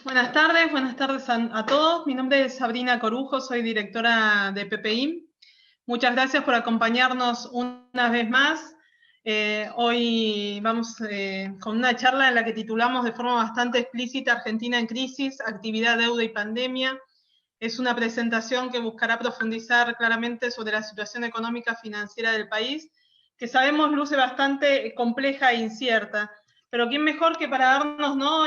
Buenas tardes a todos. Mi nombre es Sabrina Corujo, soy directora de PPI. Muchas gracias por acompañarnos una vez más. Hoy vamos con una charla en la que titulamos de forma bastante explícita Argentina en crisis, actividad, deuda y pandemia. Es una presentación que buscará profundizar claramente sobre la situación económica financiera del país, que sabemos luce bastante compleja e incierta. Pero quién mejor que para darnos, ¿no?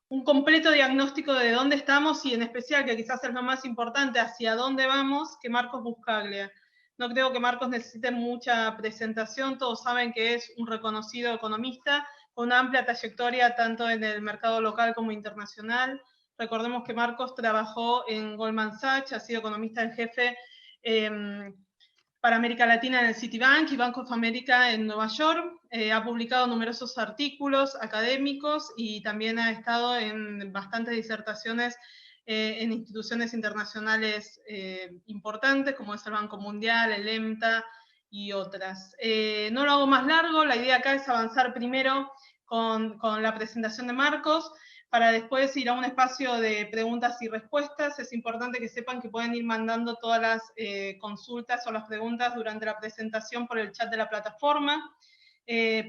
Un completo diagnóstico de dónde estamos y en especial, que quizás es lo más importante, hacia dónde vamos, que Marcos Buscaglia. No creo que Marcos necesite mucha presentación, todos saben que es un reconocido economista con una amplia trayectoria tanto en el mercado local como internacional. Recordemos que Marcos trabajó en Goldman Sachs, ha sido economista en jefe para América Latina en el Citibank y Bank of America en Nueva York. Ha publicado numerosos artículos académicos y también ha estado en bastantes disertaciones en instituciones internacionales importantes, como es el Banco Mundial, el EMTA y otras. No lo hago más largo, la idea acá es avanzar primero con la presentación de Marcos, para después ir a un espacio de preguntas y respuestas. Es importante que sepan que pueden ir mandando todas las consultas o las preguntas durante la presentación por el chat de la plataforma,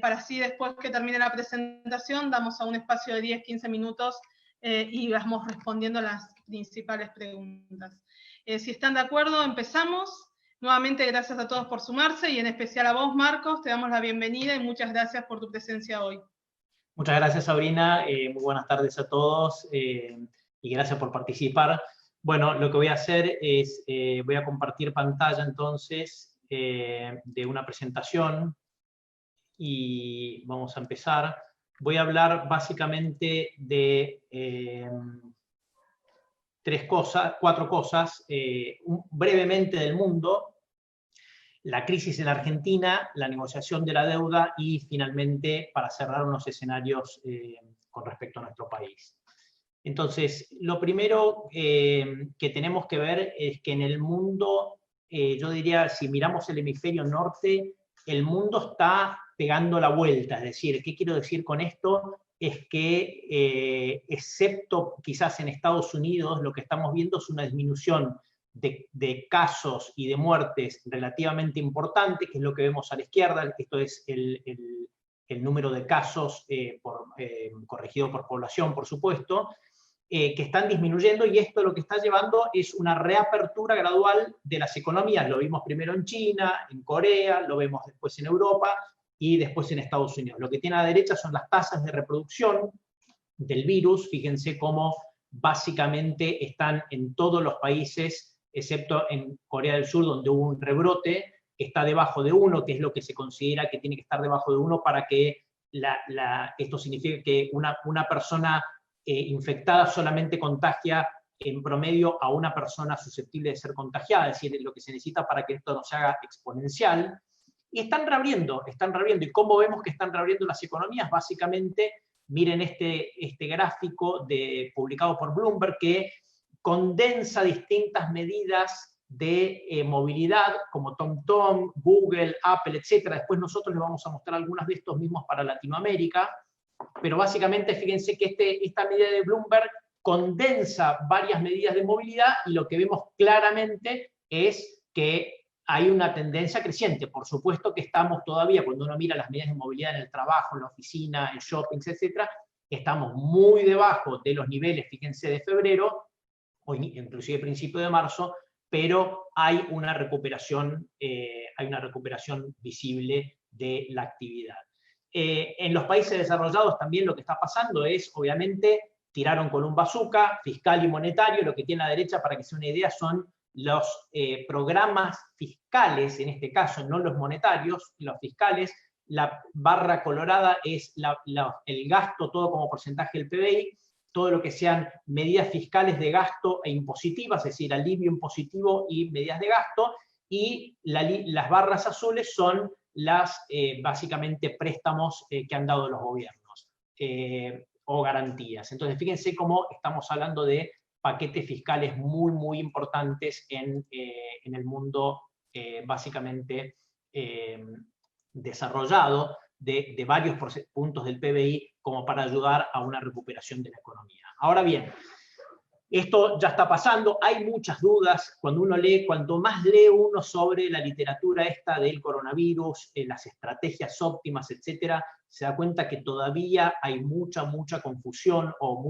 para así después que termine la presentación damos a un espacio de 10-15 minutos y vamos respondiendo las principales preguntas. Si están de acuerdo, empezamos. Nuevamente, gracias a todos por sumarse y en especial a vos, Marcos, te damos la bienvenida y muchas gracias por tu presencia hoy. Muchas gracias, Sabrina. Muy buenas tardes a todos y gracias por participar. Bueno, lo que voy a hacer es, voy a compartir pantalla entonces de una presentación y vamos a empezar. Voy a hablar básicamente de cuatro cosas, brevemente del mundo, la crisis en la Argentina, la negociación de la deuda y finalmente para cerrar unos escenarios con respecto a nuestro país. Entonces, lo primero que tenemos que ver es que en el mundo, yo diría, si miramos el hemisferio norte, el mundo está pegando la vuelta. Es decir, ¿qué quiero decir con esto? Es que, excepto quizás en Estados Unidos, lo que estamos viendo es una disminución de casos y de muertes relativamente importante, que es lo que vemos a la izquierda. Esto es el número de casos corregido por población, por supuesto, que están disminuyendo, y esto lo que está llevando es una reapertura gradual de las economías. Lo vimos primero en China, en Corea, lo vemos después en Europa y después en Estados Unidos. Lo que tiene a la derecha son las tasas de reproducción del virus. Fíjense cómo básicamente están en todos los países, excepto en Corea del Sur, donde hubo un rebrote, está debajo de 1, que es lo que se considera que tiene que estar debajo de 1 para que esto signifique que una persona infectada solamente contagia en promedio a una persona susceptible de ser contagiada, es decir, lo que se necesita para que esto no se haga exponencial. Y están reabriendo. ¿Y cómo vemos que están reabriendo las economías? Básicamente, miren este gráfico publicado por Bloomberg, que condensa distintas medidas de movilidad, como TomTom, Google, Apple, etc. Después nosotros les vamos a mostrar algunas de estos mismos para Latinoamérica, pero básicamente fíjense que esta medida de Bloomberg condensa varias medidas de movilidad, y lo que vemos claramente es que hay una tendencia creciente. Por supuesto que estamos todavía, cuando uno mira las medidas de movilidad en el trabajo, en la oficina, en shoppings, etc., estamos muy debajo de los niveles, fíjense, de febrero, o inclusive principio de marzo, pero hay una recuperación visible de la actividad. En los países desarrollados también lo que está pasando es, obviamente, tiraron con un bazooka fiscal y monetario. Lo que tiene a la derecha, para que sea una idea, son los programas fiscales, en este caso, no los monetarios, los fiscales. La barra colorada es el gasto, todo como porcentaje del PBI, todo lo que sean medidas fiscales de gasto e impositivas, es decir, alivio impositivo y medidas de gasto, y las barras azules son básicamente préstamos que han dado los gobiernos, o garantías. Entonces, fíjense cómo estamos hablando de paquetes fiscales muy, muy importantes en el mundo básicamente desarrollado. de varios puntos del PBI como para ayudar a una recuperación de la economía. Ahora bien, esto ya está pasando, hay muchas dudas, cuanto más lee uno sobre la literatura esta del coronavirus, las estrategias óptimas, etcétera, se da cuenta que todavía hay mucha confusión o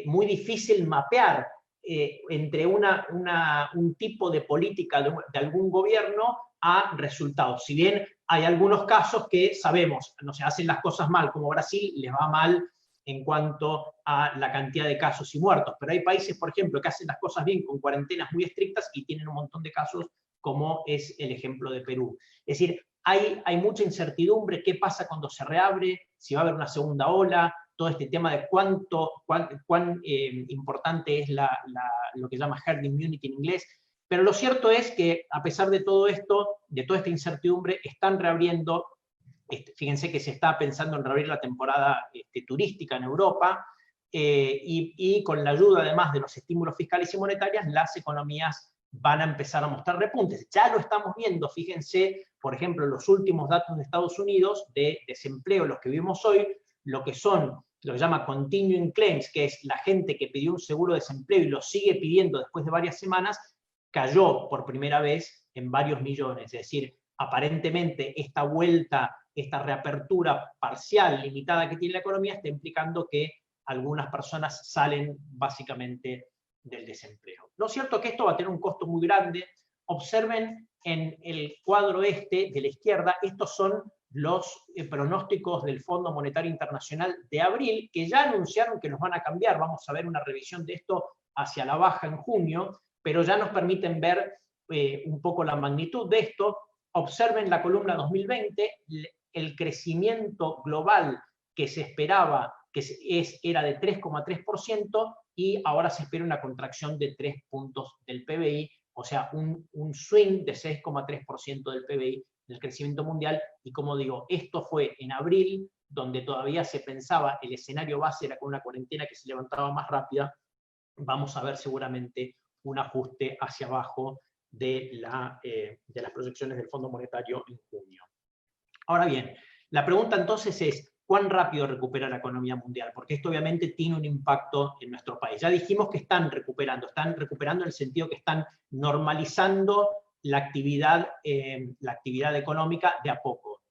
muy difícil mapear entre un tipo de política de algún gobierno a resultados. Si bien hay algunos casos que sabemos, no se hacen las cosas mal, como Brasil, les va mal en cuanto a la cantidad de casos y muertos. Pero hay países, por ejemplo, que hacen las cosas bien con cuarentenas muy estrictas y tienen un montón de casos, como es el ejemplo de Perú. Es decir, hay mucha incertidumbre. ¿Qué pasa cuando se reabre? Si va a haber una segunda ola, todo este tema de cuán importante es lo que llama herd immunity en inglés. Pero lo cierto es que, a pesar de todo esto, de toda esta incertidumbre, están reabriendo. Fíjense que se está pensando en reabrir la temporada turística en Europa, y con la ayuda además de los estímulos fiscales y monetarios, las economías van a empezar a mostrar repuntes. Ya lo estamos viendo, fíjense, por ejemplo, los últimos datos de Estados Unidos de desempleo, los que vimos hoy, lo que llama continuing claims, que es la gente que pidió un seguro de desempleo y lo sigue pidiendo después de varias semanas, cayó por primera vez en varios millones. Es decir, aparentemente esta vuelta, esta reapertura parcial, limitada que tiene la economía, está implicando que algunas personas salen básicamente del desempleo. Lo cierto es que esto va a tener un costo muy grande. Observen en el cuadro de la izquierda, estos son los pronósticos del Fondo Monetario Internacional de abril, que ya anunciaron que los van a cambiar. Vamos a ver una revisión de esto hacia la baja en junio, pero ya nos permiten ver un poco la magnitud de esto. Observen la columna 2020, el crecimiento global que se esperaba era de 3,3%, y ahora se espera una contracción de 3 puntos del PBI, o sea, un swing de 6,3% del PBI del crecimiento mundial. Y como digo, esto fue en abril, donde todavía se pensaba, el escenario base era con una cuarentena que se levantaba más rápida. Vamos a ver seguramente un ajuste hacia abajo de las proyecciones del Fondo Monetario en junio. Ahora bien, la pregunta entonces es, ¿cuán rápido recupera la economía mundial? Porque esto obviamente tiene un impacto en nuestro país. Ya dijimos que están recuperando en el sentido que están normalizando la actividad económica de a poco.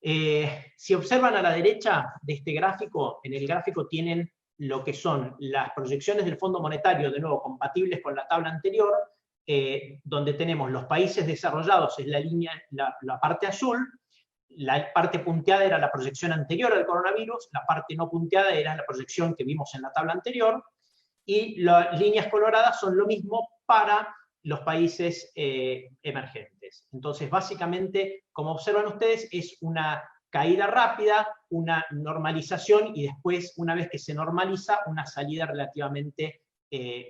Si observan a la derecha de este gráfico, en el gráfico tienen lo que son las proyecciones del Fondo Monetario, de nuevo compatibles con la tabla anterior, donde tenemos los países desarrollados, es la parte azul. La parte punteada era la proyección anterior al coronavirus, la parte no punteada era la proyección que vimos en la tabla anterior, y las líneas coloradas son lo mismo para los países emergentes. Entonces, básicamente, como observan ustedes, es una caída rápida, una normalización, y después, una vez que se normaliza, una salida relativamente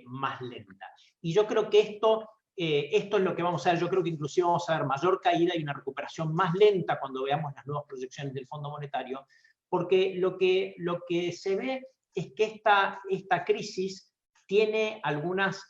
más lenta. Y yo creo que esto es lo que vamos a ver. Yo creo que inclusive vamos a ver mayor caída y una recuperación más lenta cuando veamos las nuevas proyecciones del Fondo Monetario, porque lo que se ve es que esta crisis tiene algunas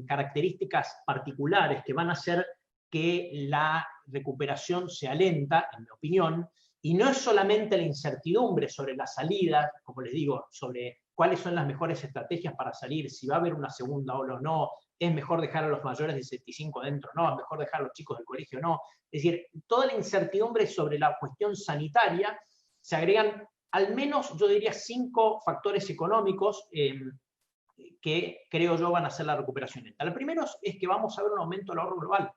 características particulares que van a hacer que la recuperación sea lenta, en mi opinión, y no es solamente la incertidumbre sobre la salida, como les digo, sobre cuáles son las mejores estrategias para salir, si va a haber una segunda ola o no, es mejor dejar a los mayores de 75 adentro, no, es mejor dejar a los chicos del colegio, no. Es decir, toda la incertidumbre sobre la cuestión sanitaria, se agregan al menos, yo diría, 5 factores económicos que creo yo van a hacer la recuperación lenta. El primero es que vamos a ver un aumento del ahorro global.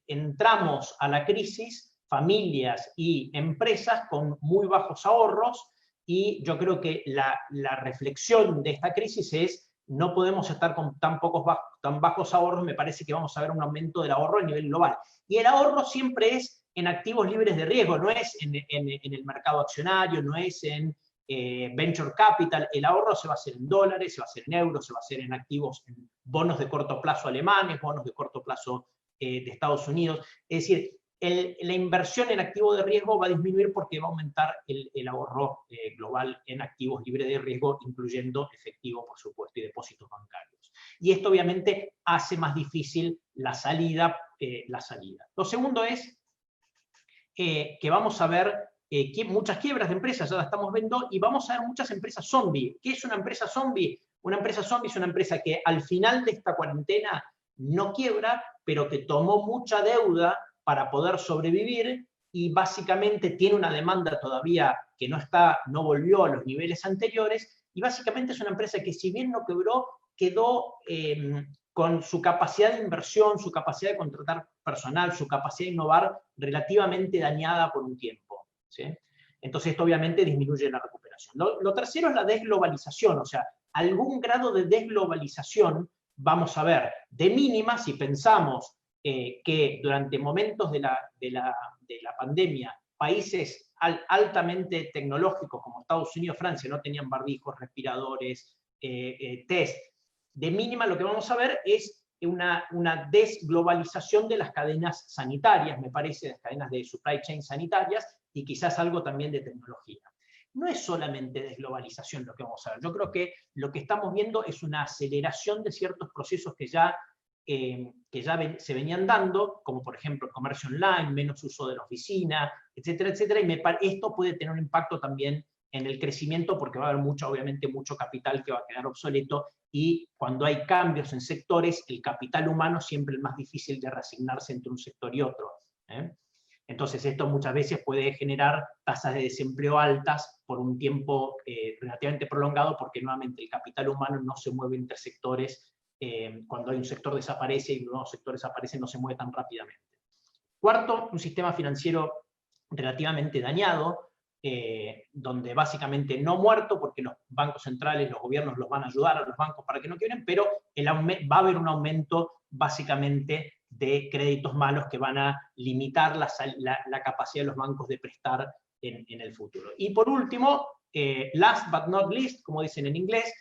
Entramos a la crisis, familias y empresas con muy bajos ahorros, y yo creo que la reflexión de esta crisis es, no podemos estar con tan bajos ahorros. Me parece que vamos a ver un aumento del ahorro a nivel global. Y el ahorro siempre es en activos libres de riesgo, no es en el mercado accionario, no es en venture capital. El ahorro se va a hacer en dólares, se va a hacer en euros, se va a hacer en activos, en bonos de corto plazo alemanes, bonos de corto plazo de Estados Unidos. Es decir, la inversión en activo de riesgo va a disminuir porque va a aumentar el ahorro global en activos libres de riesgo, incluyendo efectivo, por supuesto, y depósitos bancarios. y esto obviamente hace más difícil la salida. Lo segundo es que vamos a ver muchas quiebras de empresas, ya las estamos viendo, y vamos a ver muchas empresas zombie. ¿Qué es una empresa zombie? Una empresa zombie es una empresa que al final de esta cuarentena no quiebra, pero que tomó mucha deuda para poder sobrevivir y básicamente tiene una demanda todavía que no volvió a los niveles anteriores, y básicamente es una empresa que, si bien no quebró, quedó con su capacidad de inversión, su capacidad de contratar personal, su capacidad de innovar relativamente dañada por un tiempo, ¿sí? Entonces esto obviamente disminuye la recuperación. Lo tercero es la desglobalización, o sea, algún grado de desglobalización vamos a ver. De mínima, si pensamos que durante momentos de la pandemia, países altamente tecnológicos como Estados Unidos, Francia, no tenían barbijos, respiradores, test. De mínima lo que vamos a ver es una desglobalización de las cadenas sanitarias, me parece, las cadenas de supply chain sanitarias, y quizás algo también de tecnología. No es solamente desglobalización lo que vamos a ver. Yo creo que lo que estamos viendo es una aceleración de ciertos procesos que ya se venían dando, como por ejemplo el comercio online, menos uso de la oficina, etcétera, etcétera, y esto puede tener un impacto también en el crecimiento, porque va a haber obviamente mucho capital que va a quedar obsoleto, y cuando hay cambios en sectores, el capital humano siempre es más difícil de reasignarse entre un sector y otro. Entonces esto muchas veces puede generar tasas de desempleo altas por un tiempo relativamente prolongado, porque nuevamente el capital humano no se mueve entre sectores. Cuando hay un sector desaparece y un nuevo sector desaparece, no se mueve tan rápidamente. Cuarto, un sistema financiero relativamente dañado, donde básicamente no muerto, porque los bancos centrales, los gobiernos los van a ayudar a los bancos para que no quiebren, pero va a haber un aumento básicamente de créditos malos que van a limitar la capacidad de los bancos de prestar en el futuro. Y por último, last but not least, como dicen en inglés,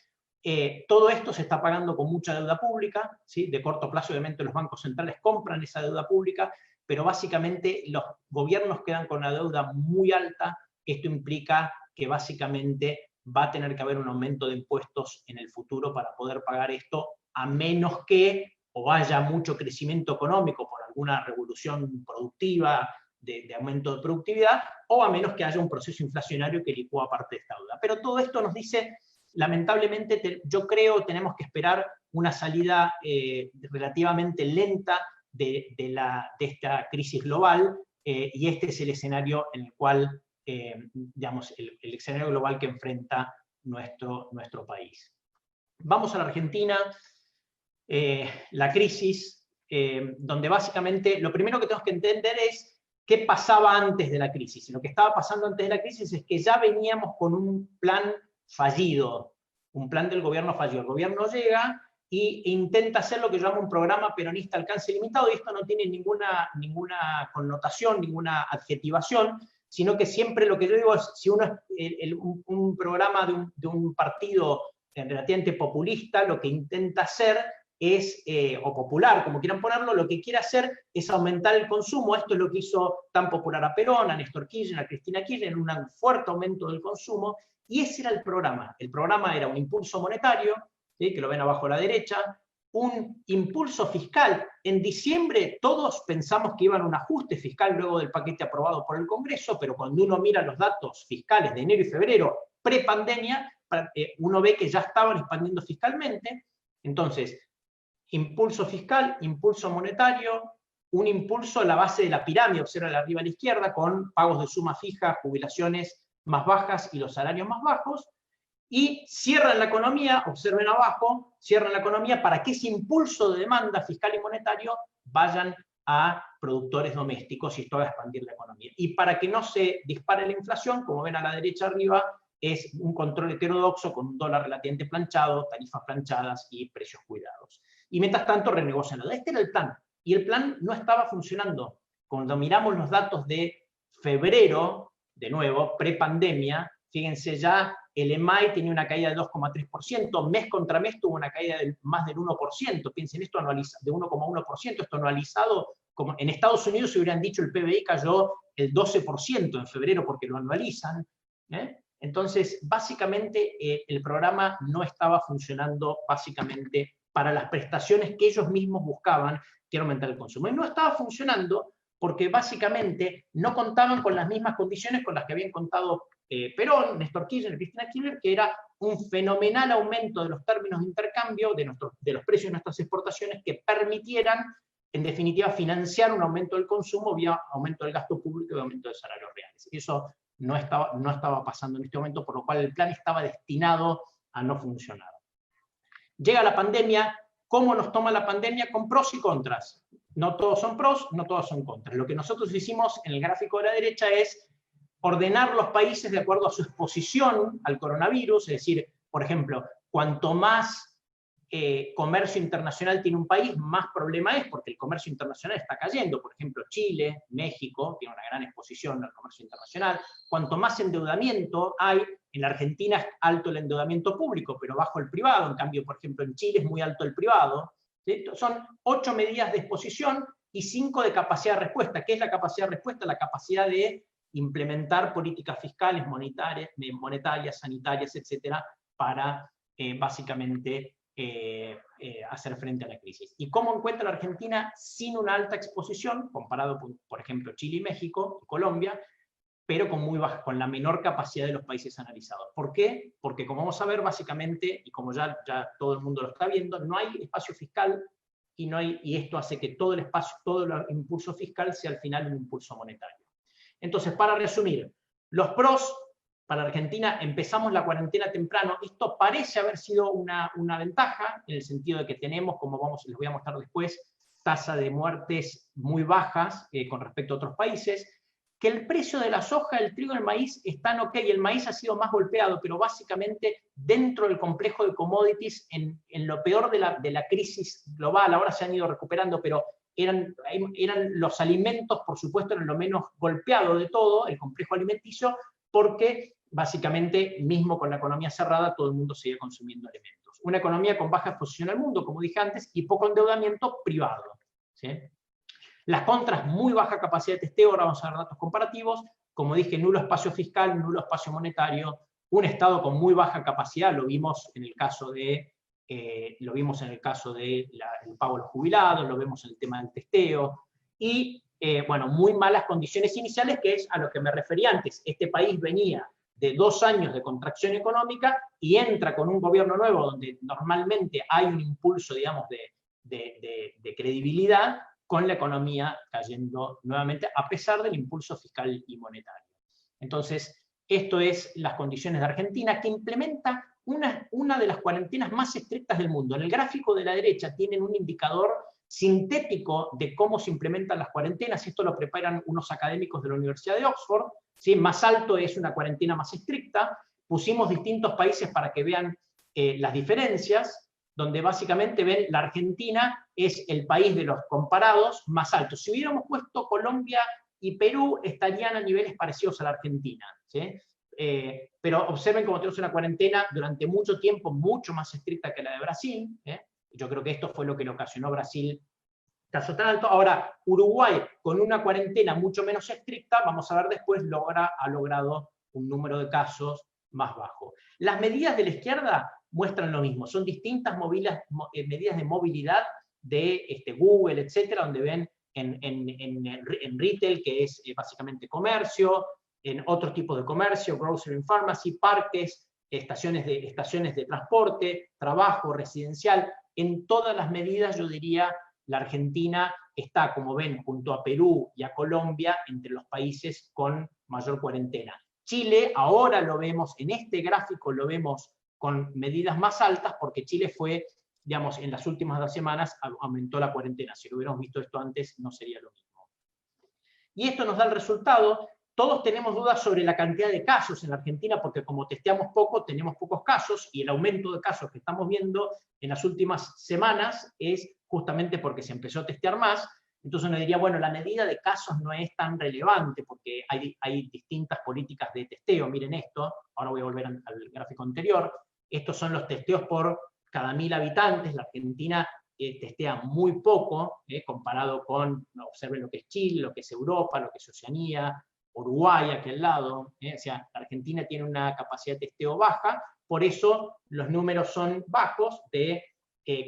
todo esto se está pagando con mucha deuda pública, ¿sí? De corto plazo obviamente los bancos centrales compran esa deuda pública, pero básicamente los gobiernos quedan con una deuda muy alta. Esto implica que básicamente va a tener que haber un aumento de impuestos en el futuro para poder pagar esto, a menos que o haya mucho crecimiento económico por alguna revolución productiva, de aumento de productividad, o a menos que haya un proceso inflacionario que licúa parte de esta deuda. Pero todo esto nos dice, lamentablemente, yo creo tenemos que esperar una salida relativamente lenta de esta crisis global, y este es el escenario en el cual, digamos, el escenario global que enfrenta nuestro país. Vamos a la Argentina. La crisis, donde básicamente lo primero que tenemos que entender es qué pasaba antes de la crisis. Y lo que estaba pasando antes de la crisis es que ya veníamos con un plan fallido, un plan del gobierno fallido. El gobierno llega e intenta hacer lo que yo llamo un programa peronista alcance limitado, y esto no tiene ninguna connotación, ninguna adjetivación, sino que siempre lo que yo digo es, si uno es un programa de un partido relativamente populista, lo que intenta hacer es, o popular, como quieran ponerlo, lo que quiere hacer es aumentar el consumo. Esto es lo que hizo tan popular a Perón, a Néstor Kirchner, a Cristina Kirchner, un fuerte aumento del consumo, y ese era el programa. El programa era un impulso monetario, ¿sí? Que lo ven abajo a la derecha, un impulso fiscal. En diciembre todos pensamos que iban a un ajuste fiscal luego del paquete aprobado por el Congreso, pero cuando uno mira los datos fiscales de enero y febrero, pre-pandemia, uno ve que ya estaban expandiendo fiscalmente. Entonces, impulso fiscal, impulso monetario, un impulso a la base de la pirámide, observa arriba a la izquierda, con pagos de suma fija, jubilaciones más bajas y los salarios más bajos, y cierran la economía, observen abajo, cierran la economía para que ese impulso de demanda fiscal y monetario vayan a productores domésticos y esto va a expandir la economía. Y para que no se dispare la inflación, como ven a la derecha arriba, es un control heterodoxo con un dólar relativamente planchado, tarifas planchadas y precios cuidados. Y mientras tanto renegocian la deuda. Este era el plan. Y el plan no estaba funcionando. Cuando miramos los datos de febrero, de nuevo, pre-pandemia, fíjense ya, el EMAI tenía una caída de 2,3%, mes contra mes tuvo una caída de más del 1%. Piensen esto de 1,1%, esto anualizado, como en Estados Unidos se hubieran dicho el PBI cayó el 12% en febrero porque lo anualizan. Entonces, básicamente, el programa no estaba funcionando básicamente para las prestaciones que ellos mismos buscaban, que era aumentar el consumo. Y no estaba funcionando porque básicamente no contaban con las mismas condiciones con las que habían contado Perón, Néstor Kirchner, Cristina Kirchner, que era un fenomenal aumento de los términos de intercambio de los precios de nuestras exportaciones que permitieran, en definitiva, financiar un aumento del consumo vía aumento del gasto público y aumento de salarios reales. Y eso no estaba pasando en este momento, por lo cual el plan estaba destinado a no funcionar. Llega la pandemia. ¿Cómo nos toma la pandemia? Con pros y contras. No todos son pros, no todos son contras. Lo que nosotros hicimos en el gráfico de la derecha es ordenar los países de acuerdo a su exposición al coronavirus, es decir, por ejemplo, cuanto más comercio internacional tiene un país, más problema es, porque el comercio internacional está cayendo. Por ejemplo, Chile, México, tiene una gran exposición al comercio internacional. Cuanto más endeudamiento hay, en la Argentina es alto el endeudamiento público, pero bajo el privado. En cambio, por ejemplo, en Chile es muy alto el privado. ¿Sí? Son 8 medidas de exposición y 5 de capacidad de respuesta. ¿Qué es la capacidad de respuesta? La capacidad de implementar políticas fiscales, monetarias, sanitarias, etcétera, para básicamente hacer frente a la crisis. ¿Y cómo encuentra la Argentina sin una alta exposición, comparado con, por ejemplo, Chile y México, y Colombia, pero con muy baja, con la menor capacidad de los países analizados? ¿Por qué? Porque, como vamos a ver, básicamente, y como ya todo el mundo lo está viendo, no hay espacio fiscal y esto hace que todo el impulso fiscal sea al final un impulso monetario. Entonces, para resumir, los pros. Para Argentina empezamos la cuarentena temprano. Esto parece haber sido una ventaja, en el sentido de que tenemos, como les voy a mostrar después, tasa de muertes muy bajas con respecto a otros países, que el precio de la soja, el trigo y el maíz están ok, el maíz ha sido más golpeado, pero básicamente dentro del complejo de commodities, en lo peor de la crisis global, ahora se han ido recuperando, pero eran los alimentos, por supuesto, eran lo menos golpeado de todo, el complejo alimenticio, porque básicamente, mismo con la economía cerrada, todo el mundo sigue consumiendo alimentos. Una economía con baja exposición al mundo, como dije antes, y poco endeudamiento privado. ¿Sí? Las contras, muy baja capacidad de testeo, ahora vamos a ver datos comparativos. Como dije, nulo espacio fiscal, nulo espacio monetario, un Estado con muy baja capacidad, lo vimos en el caso de el pago a los jubilados, lo vemos en el tema del testeo, y bueno, muy malas condiciones iniciales, que es a lo que me refería antes. Este país venía de 2 años de contracción económica y entra con un gobierno nuevo donde normalmente hay un impulso, digamos, de credibilidad, con la economía cayendo nuevamente, a pesar del impulso fiscal y monetario. Entonces, esto es las condiciones de Argentina, que implementa una de las cuarentenas más estrictas del mundo. En el gráfico de la derecha tienen un indicador sintético de cómo se implementan las cuarentenas. Esto lo preparan unos académicos de la Universidad de Oxford. ¿Sí? Más alto es una cuarentena más estricta. Pusimos distintos países para que vean las diferencias, donde básicamente ven la Argentina es el país de los comparados más altos. Si hubiéramos puesto Colombia y Perú, estarían a niveles parecidos a la Argentina. ¿Sí? Pero observen cómo tenemos una cuarentena durante mucho tiempo mucho más estricta que la de Brasil. Yo creo que esto fue lo que le ocasionó a Brasil caso tan alto. Ahora, Uruguay, con una cuarentena mucho menos estricta, vamos a ver después, ha logrado un número de casos más bajo. Las medidas de la izquierda muestran lo mismo. Son distintas medidas de movilidad de Google, etcétera, donde ven en retail, que es básicamente comercio, en otros tipos de comercio, grocery and pharmacy, parques, estaciones de transporte, trabajo, residencial. En todas las medidas, yo diría, la Argentina está, como ven, junto a Perú y a Colombia, entre los países con mayor cuarentena. Chile, ahora lo vemos, en este gráfico lo vemos con medidas más altas, porque Chile fue, digamos, en las últimas 2 semanas aumentó la cuarentena. Si lo hubiéramos visto esto antes, no sería lo mismo. Y esto nos da el resultado. Todos tenemos dudas sobre la cantidad de casos en la Argentina, porque como testeamos poco, tenemos pocos casos, y el aumento de casos que estamos viendo en las últimas semanas es justamente porque se empezó a testear más. Entonces uno diría, bueno, la medida de casos no es tan relevante, porque hay distintas políticas de testeo. Miren esto, ahora voy a volver al gráfico anterior. Estos son los testeos por cada 1000 habitantes. La Argentina testea muy poco, comparado con, observen lo que es Chile, lo que es Europa, lo que es Oceanía, Uruguay, aquel lado. O sea, la Argentina tiene una capacidad de testeo baja, por eso los números son bajos de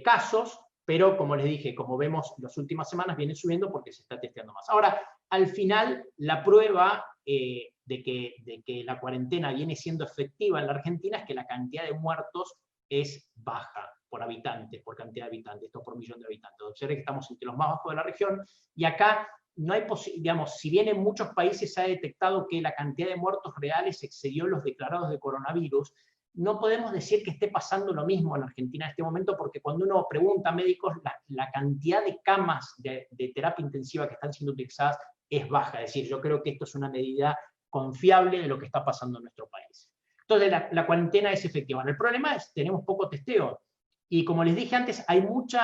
casos, pero como les dije, como vemos, las últimas semanas viene subiendo porque se está testeando más. Ahora, al final, la prueba de que la cuarentena viene siendo efectiva en la Argentina es que la cantidad de muertos es baja por habitante, por cantidad de habitantes, esto por millón de habitantes. Observen que estamos entre los más bajos de la región, y acá no hay digamos, si bien en muchos países se ha detectado que la cantidad de muertos reales excedió los declarados de coronavirus, no podemos decir que esté pasando lo mismo en Argentina en este momento, porque cuando uno pregunta a médicos, la cantidad de camas de terapia intensiva que están siendo utilizadas es baja. Es decir, yo creo que esto es una medida confiable de lo que está pasando en nuestro país. Entonces, la cuarentena es efectiva. El problema es que tenemos poco testeo. Y como les dije antes, hay mucho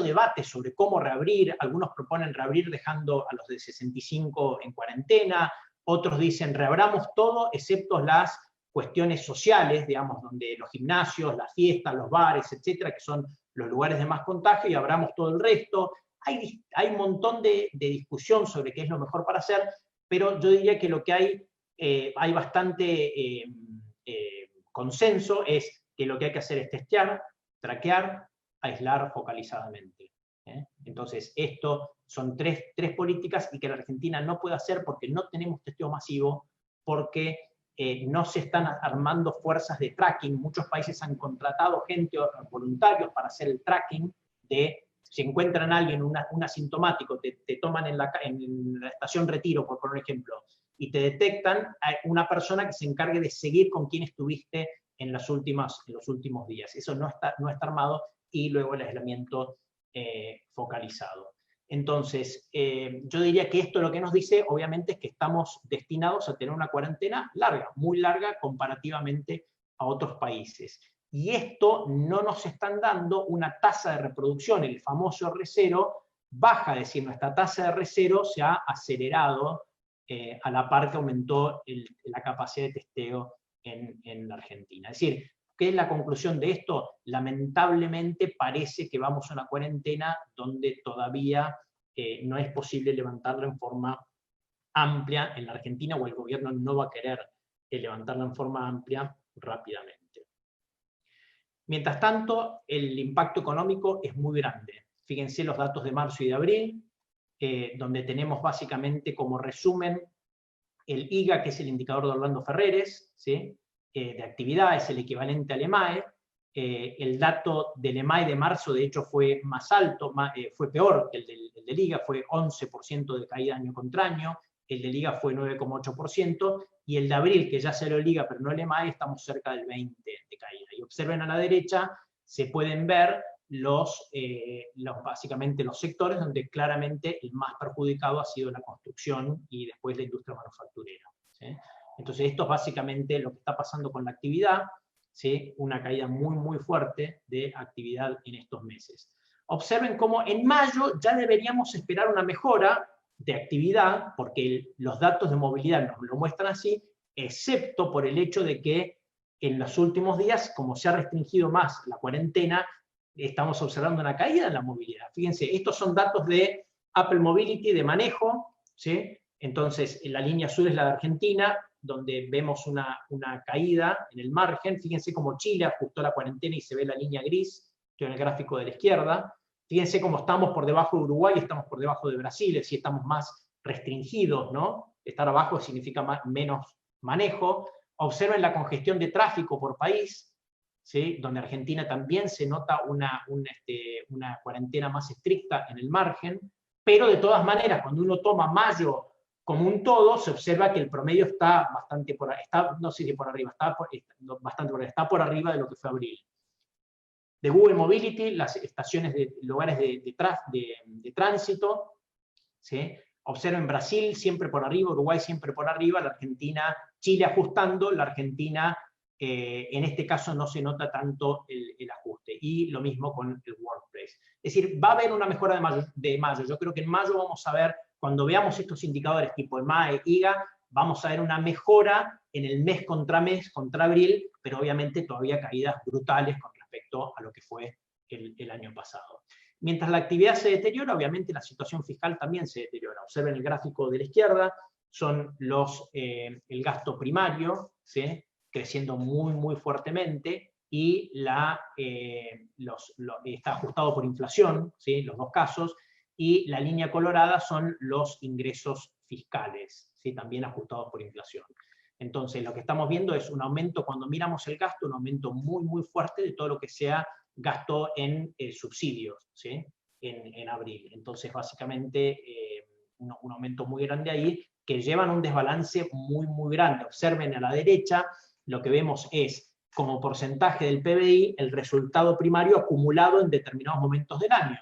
debate sobre cómo reabrir. Algunos proponen reabrir dejando a los de 65 en cuarentena, otros dicen reabramos todo excepto las cuestiones sociales, digamos, donde los gimnasios, las fiestas, los bares, etcétera, que son los lugares de más contagio, y abramos todo el resto. Hay un montón de discusión sobre qué es lo mejor para hacer, pero yo diría que lo que hay bastante consenso es que lo que hay que hacer es testear, traquear, aislar focalizadamente. Entonces, esto son tres políticas, y que la Argentina no puede hacer porque no tenemos testeo masivo, porque no se están armando fuerzas de tracking. Muchos países han contratado gente, voluntarios, para hacer el tracking de si encuentran a alguien un asintomático, te toman en la estación Retiro, por poner un ejemplo, y te detectan a una persona que se encargue de seguir con quién estuviste en los últimos días. Eso no está armado, y luego el aislamiento focalizado. Entonces, yo diría que esto lo que nos dice, obviamente, es que estamos destinados a tener una cuarentena larga, muy larga comparativamente a otros países. Y esto no nos están dando una tasa de reproducción, el famoso R0, baja, es decir, nuestra tasa de R0 se ha acelerado a la par que aumentó la capacidad de testeo en la Argentina. Es decir, ¿qué es la conclusión de esto? Lamentablemente parece que vamos a una cuarentena donde todavía no es posible levantarla en forma amplia en la Argentina, o el gobierno no va a querer levantarla en forma amplia rápidamente. Mientras tanto, el impacto económico es muy grande. Fíjense los datos de marzo y de abril, donde tenemos básicamente como resumen el IGA, que es el indicador de Orlando Ferreres, ¿sí? De actividad, es el equivalente al EMAE. El dato del EMAE de marzo, de hecho, fue más alto, fue peor que el del IGA, fue 11% de caída año contra año, el del IGA fue 9,8%, y el de abril, que ya salió el IGA, pero no el EMAE, estamos cerca del 20% de caída. Y observen a la derecha, se pueden ver básicamente los sectores donde claramente el más perjudicado ha sido la construcción y después la industria manufacturera, ¿sí? Entonces, esto es básicamente lo que está pasando con la actividad, ¿sí? Una caída muy, muy fuerte de actividad en estos meses. Observen cómo en mayo ya deberíamos esperar una mejora de actividad, porque los datos de movilidad nos lo muestran así, excepto por el hecho de que en los últimos días, como se ha restringido más la cuarentena, estamos observando una caída en la movilidad. Fíjense, estos son datos de Apple Mobility, de manejo, ¿sí? Entonces, la línea azul es la de Argentina, donde vemos una caída en el margen. Fíjense cómo Chile ajustó la cuarentena y se ve la línea gris, estoy en el gráfico de la izquierda. Fíjense cómo estamos por debajo de Uruguay, estamos por debajo de Brasil, es decir, estamos más restringidos, ¿no? Estar abajo significa menos manejo. Observen la congestión de tráfico por país, ¿sí? Donde Argentina también se nota una cuarentena más estricta en el margen, pero de todas maneras, cuando uno toma mayo como un todo, se observa que el promedio está bastante por arriba, no sé si por arriba, está por arriba de lo que fue abril. De Google Mobility, las estaciones de lugares de tránsito, ¿sí? Observen Brasil siempre por arriba, Uruguay siempre por arriba, la Argentina, Chile ajustando, la Argentina en este caso no se nota tanto el ajuste. Y lo mismo con el Workplace. Es decir, va a haber una mejora de mayo. Yo creo que en mayo vamos a ver, cuando veamos estos indicadores tipo EMAE, IGA, vamos a ver una mejora en el mes, contra abril, pero obviamente todavía caídas brutales con respecto a lo que fue el año pasado. Mientras la actividad se deteriora, obviamente la situación fiscal también se deteriora. Observen el gráfico de la izquierda, son el gasto primario, ¿sí? Creciendo muy, muy fuertemente, y está ajustado por inflación, ¿sí? Los dos casos, y la línea colorada son los ingresos fiscales, ¿sí? También ajustados por inflación. Entonces, lo que estamos viendo es un aumento, cuando miramos el gasto, un aumento muy, muy fuerte de todo lo que sea gasto en subsidios, ¿sí? En abril. Entonces, básicamente, un aumento muy grande ahí, que llevan un desbalance muy, muy grande. Observen a la derecha, lo que vemos es, como porcentaje del PBI, el resultado primario acumulado en determinados momentos del año.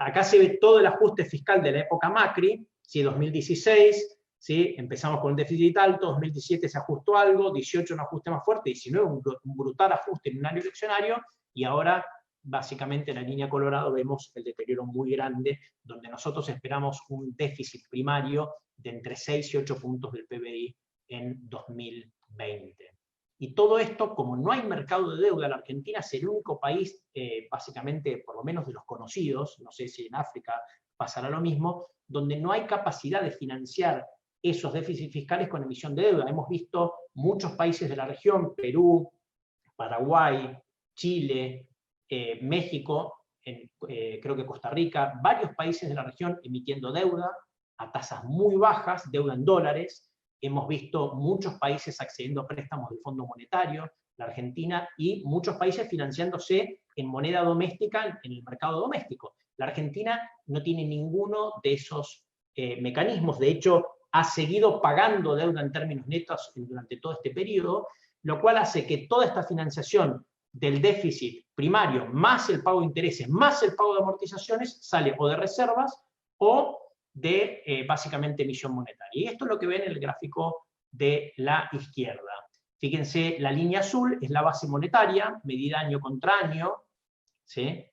Acá se ve todo el ajuste fiscal de la época Macri, ¿sí? 2016, ¿sí? Empezamos con un déficit alto, 2017 se ajustó algo, 18 un ajuste más fuerte, 19 un brutal ajuste en un año eleccionario, y ahora básicamente en la línea colorada vemos el deterioro muy grande, donde nosotros esperamos un déficit primario de entre 6 y 8 puntos del PBI en 2020. Y todo esto, como no hay mercado de deuda, la Argentina es el único país, básicamente, por lo menos de los conocidos, no sé si en África pasará lo mismo, donde no hay capacidad de financiar esos déficits fiscales con emisión de deuda. Hemos visto muchos países de la región, Perú, Paraguay, Chile, México, creo que Costa Rica, varios países de la región emitiendo deuda a tasas muy bajas, deuda en dólares. Hemos visto muchos países accediendo a préstamos del Fondo Monetario, la Argentina, y muchos países financiándose en moneda doméstica en el mercado doméstico. La Argentina no tiene ninguno de esos mecanismos. De hecho, ha seguido pagando deuda en términos netos durante todo este periodo, lo cual hace que toda esta financiación del déficit primario, más el pago de intereses, más el pago de amortizaciones, sale o de reservas o de básicamente emisión monetaria. Y esto es lo que ven en el gráfico de la izquierda. Fíjense, la línea azul es la base monetaria, medida año contra año, ¿sí?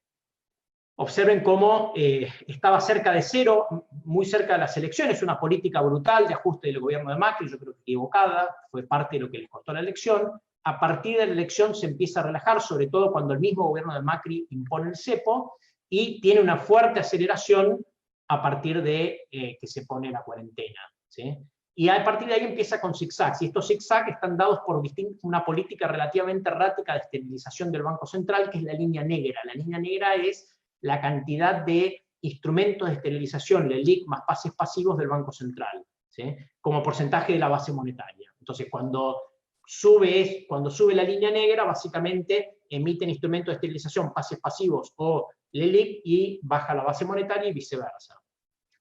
Observen cómo estaba cerca de cero, muy cerca de las elecciones, una política brutal de ajuste del gobierno de Macri, yo creo que equivocada, fue parte de lo que les costó la elección. A partir de la elección se empieza a relajar, sobre todo cuando el mismo gobierno de Macri impone el cepo, y tiene una fuerte aceleración a partir de que se pone la cuarentena, ¿sí? Y a partir de ahí empieza con zigzags, y estos zigzags están dados por una política relativamente errática de esterilización del Banco Central, que es la línea negra. La línea negra es la cantidad de instrumentos de esterilización, LELIQ más pases pasivos del Banco Central, ¿sí? Como porcentaje de la base monetaria. Entonces, cuando sube la línea negra, básicamente emiten instrumentos de esterilización, pases pasivos o LELIQ, y baja la base monetaria y viceversa.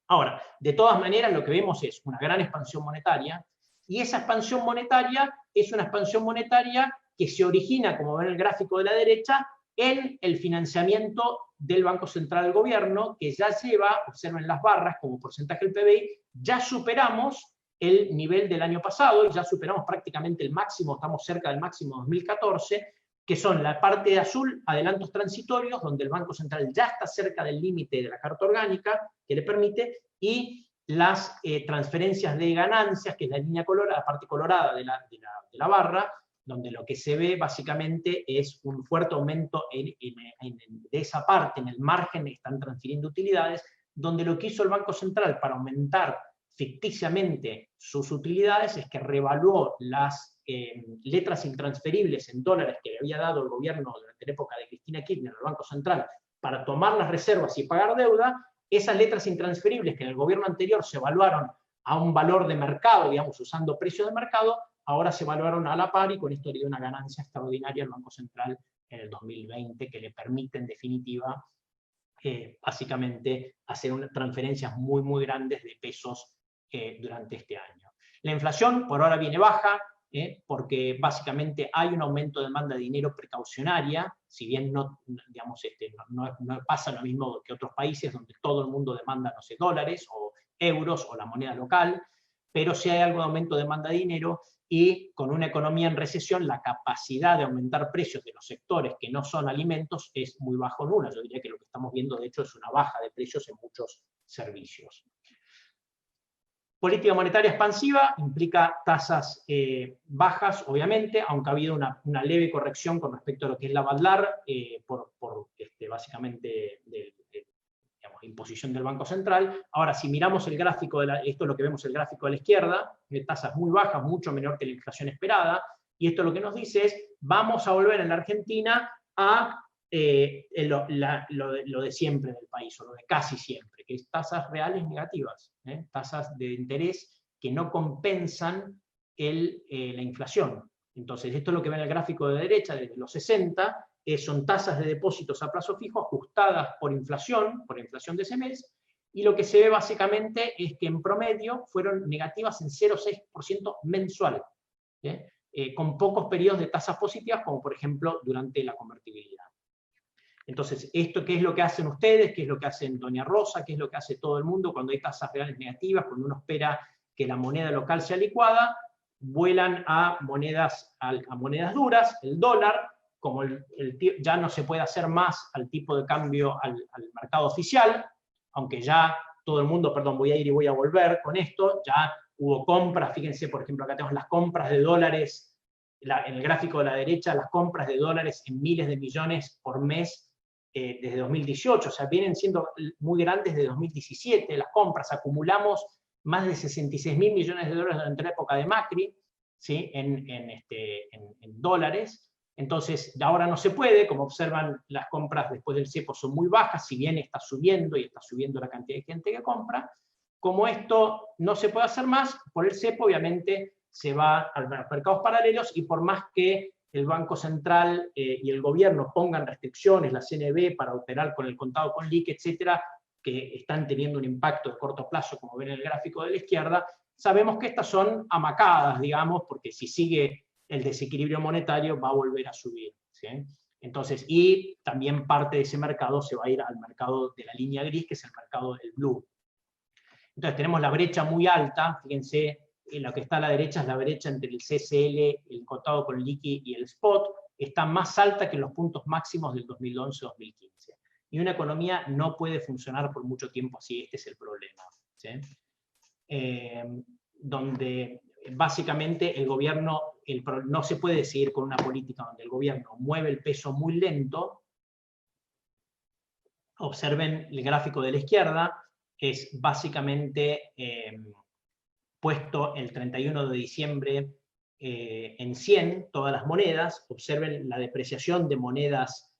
Ahora, de todas maneras, lo que vemos es una gran expansión monetaria, y esa expansión monetaria es una expansión monetaria que se origina, como ven en el gráfico de la derecha, en el financiamiento del Banco Central del Gobierno, que ya lleva, observen las barras, como porcentaje del PBI, ya superamos el nivel del año pasado, y ya superamos prácticamente el máximo, estamos cerca del máximo 2014, que son la parte de azul, adelantos transitorios, donde el Banco Central ya está cerca del límite de la Carta Orgánica, que le permite, y las transferencias de ganancias, que es la línea colorada, la parte colorada de la barra, donde lo que se ve básicamente es un fuerte aumento de esa parte, en el margen están transfiriendo utilidades, donde lo que hizo el Banco Central para aumentar ficticiamente sus utilidades es que revaluó las letras intransferibles en dólares que le había dado el gobierno durante la época de Cristina Kirchner al Banco Central para tomar las reservas y pagar deuda. Esas letras intransferibles que en el gobierno anterior se evaluaron a un valor de mercado, digamos, usando precios de mercado, ahora se evaluaron a la par, y con esto le dio una ganancia extraordinaria al Banco Central en el 2020, que le permite en definitiva básicamente hacer transferencias muy, muy grandes de pesos durante este año. La inflación por ahora viene baja, porque básicamente hay un aumento de demanda de dinero precaucionaria, si bien no pasa lo mismo que otros países donde todo el mundo demanda, no sé, dólares o euros o la moneda local, pero sí hay algo de aumento de demanda de dinero, y con una economía en recesión, la capacidad de aumentar precios de los sectores que no son alimentos es muy bajo, nula. Yo diría que lo que estamos viendo, de hecho, es una baja de precios en muchos servicios. Política monetaria expansiva implica tasas bajas, obviamente, aunque ha habido una leve corrección con respecto a lo que es la BADLAR, por básicamente imposición del Banco Central. Ahora, si miramos el gráfico, esto es lo que vemos el gráfico de la izquierda, de tasas muy bajas, mucho menor que la inflación esperada, y esto lo que nos dice es vamos a volver en la Argentina a lo de siempre del país, o lo de casi siempre, que es tasas reales negativas, tasas de interés que no compensan la inflación. Entonces, esto es lo que ven en el gráfico de derecha, desde los 60, son tasas de depósitos a plazo fijo ajustadas por inflación de ese mes, y lo que se ve básicamente es que en promedio fueron negativas en 0,6% mensual, con pocos periodos de tasas positivas, como por ejemplo durante la convertibilidad. Entonces, ¿esto qué es lo que hacen ustedes? ¿Qué es lo que hacen Doña Rosa? ¿Qué es lo que hace todo el mundo cuando hay tasas reales negativas? Cuando uno espera que la moneda local sea licuada, vuelan a monedas duras, el dólar, como ya no se puede hacer más al tipo de cambio al mercado oficial, aunque ya todo el mundo, perdón, voy a ir y voy a volver con esto, ya hubo compras, fíjense, por ejemplo, acá tenemos las compras de dólares, en el gráfico de la derecha, las compras de dólares en miles de millones por mes desde 2018, o sea, vienen siendo muy grandes desde 2017, las compras, acumulamos más de 66.000 millones de dólares durante la época de Macri, ¿sí? en dólares. Entonces, ahora no se puede, como observan, las compras después del cepo son muy bajas, si bien está subiendo y está subiendo la cantidad de gente que compra. Como esto no se puede hacer más, por el cepo obviamente se va a los mercados paralelos, y por más que el Banco Central y el gobierno pongan restricciones, la CNB, para operar con el contado con liqui, etcétera, que están teniendo un impacto de corto plazo, como ven en el gráfico de la izquierda, sabemos que estas son amacadas, digamos, porque si sigue el desequilibrio monetario va a volver a subir, ¿sí? Entonces, y también parte de ese mercado se va a ir al mercado de la línea gris, que es el mercado del blue. Entonces tenemos la brecha muy alta, fíjense, lo que está a la derecha es la brecha entre el CCL, el contado con liqui y el spot, está más alta que los puntos máximos del 2011-2015. Y una economía no puede funcionar por mucho tiempo así, este es el problema, ¿sí? Donde básicamente el gobierno, no se puede seguir con una política donde el gobierno mueve el peso muy lento. Observen el gráfico de la izquierda, es básicamente puesto el 31 de diciembre en 100 todas las monedas. Observen la depreciación de monedas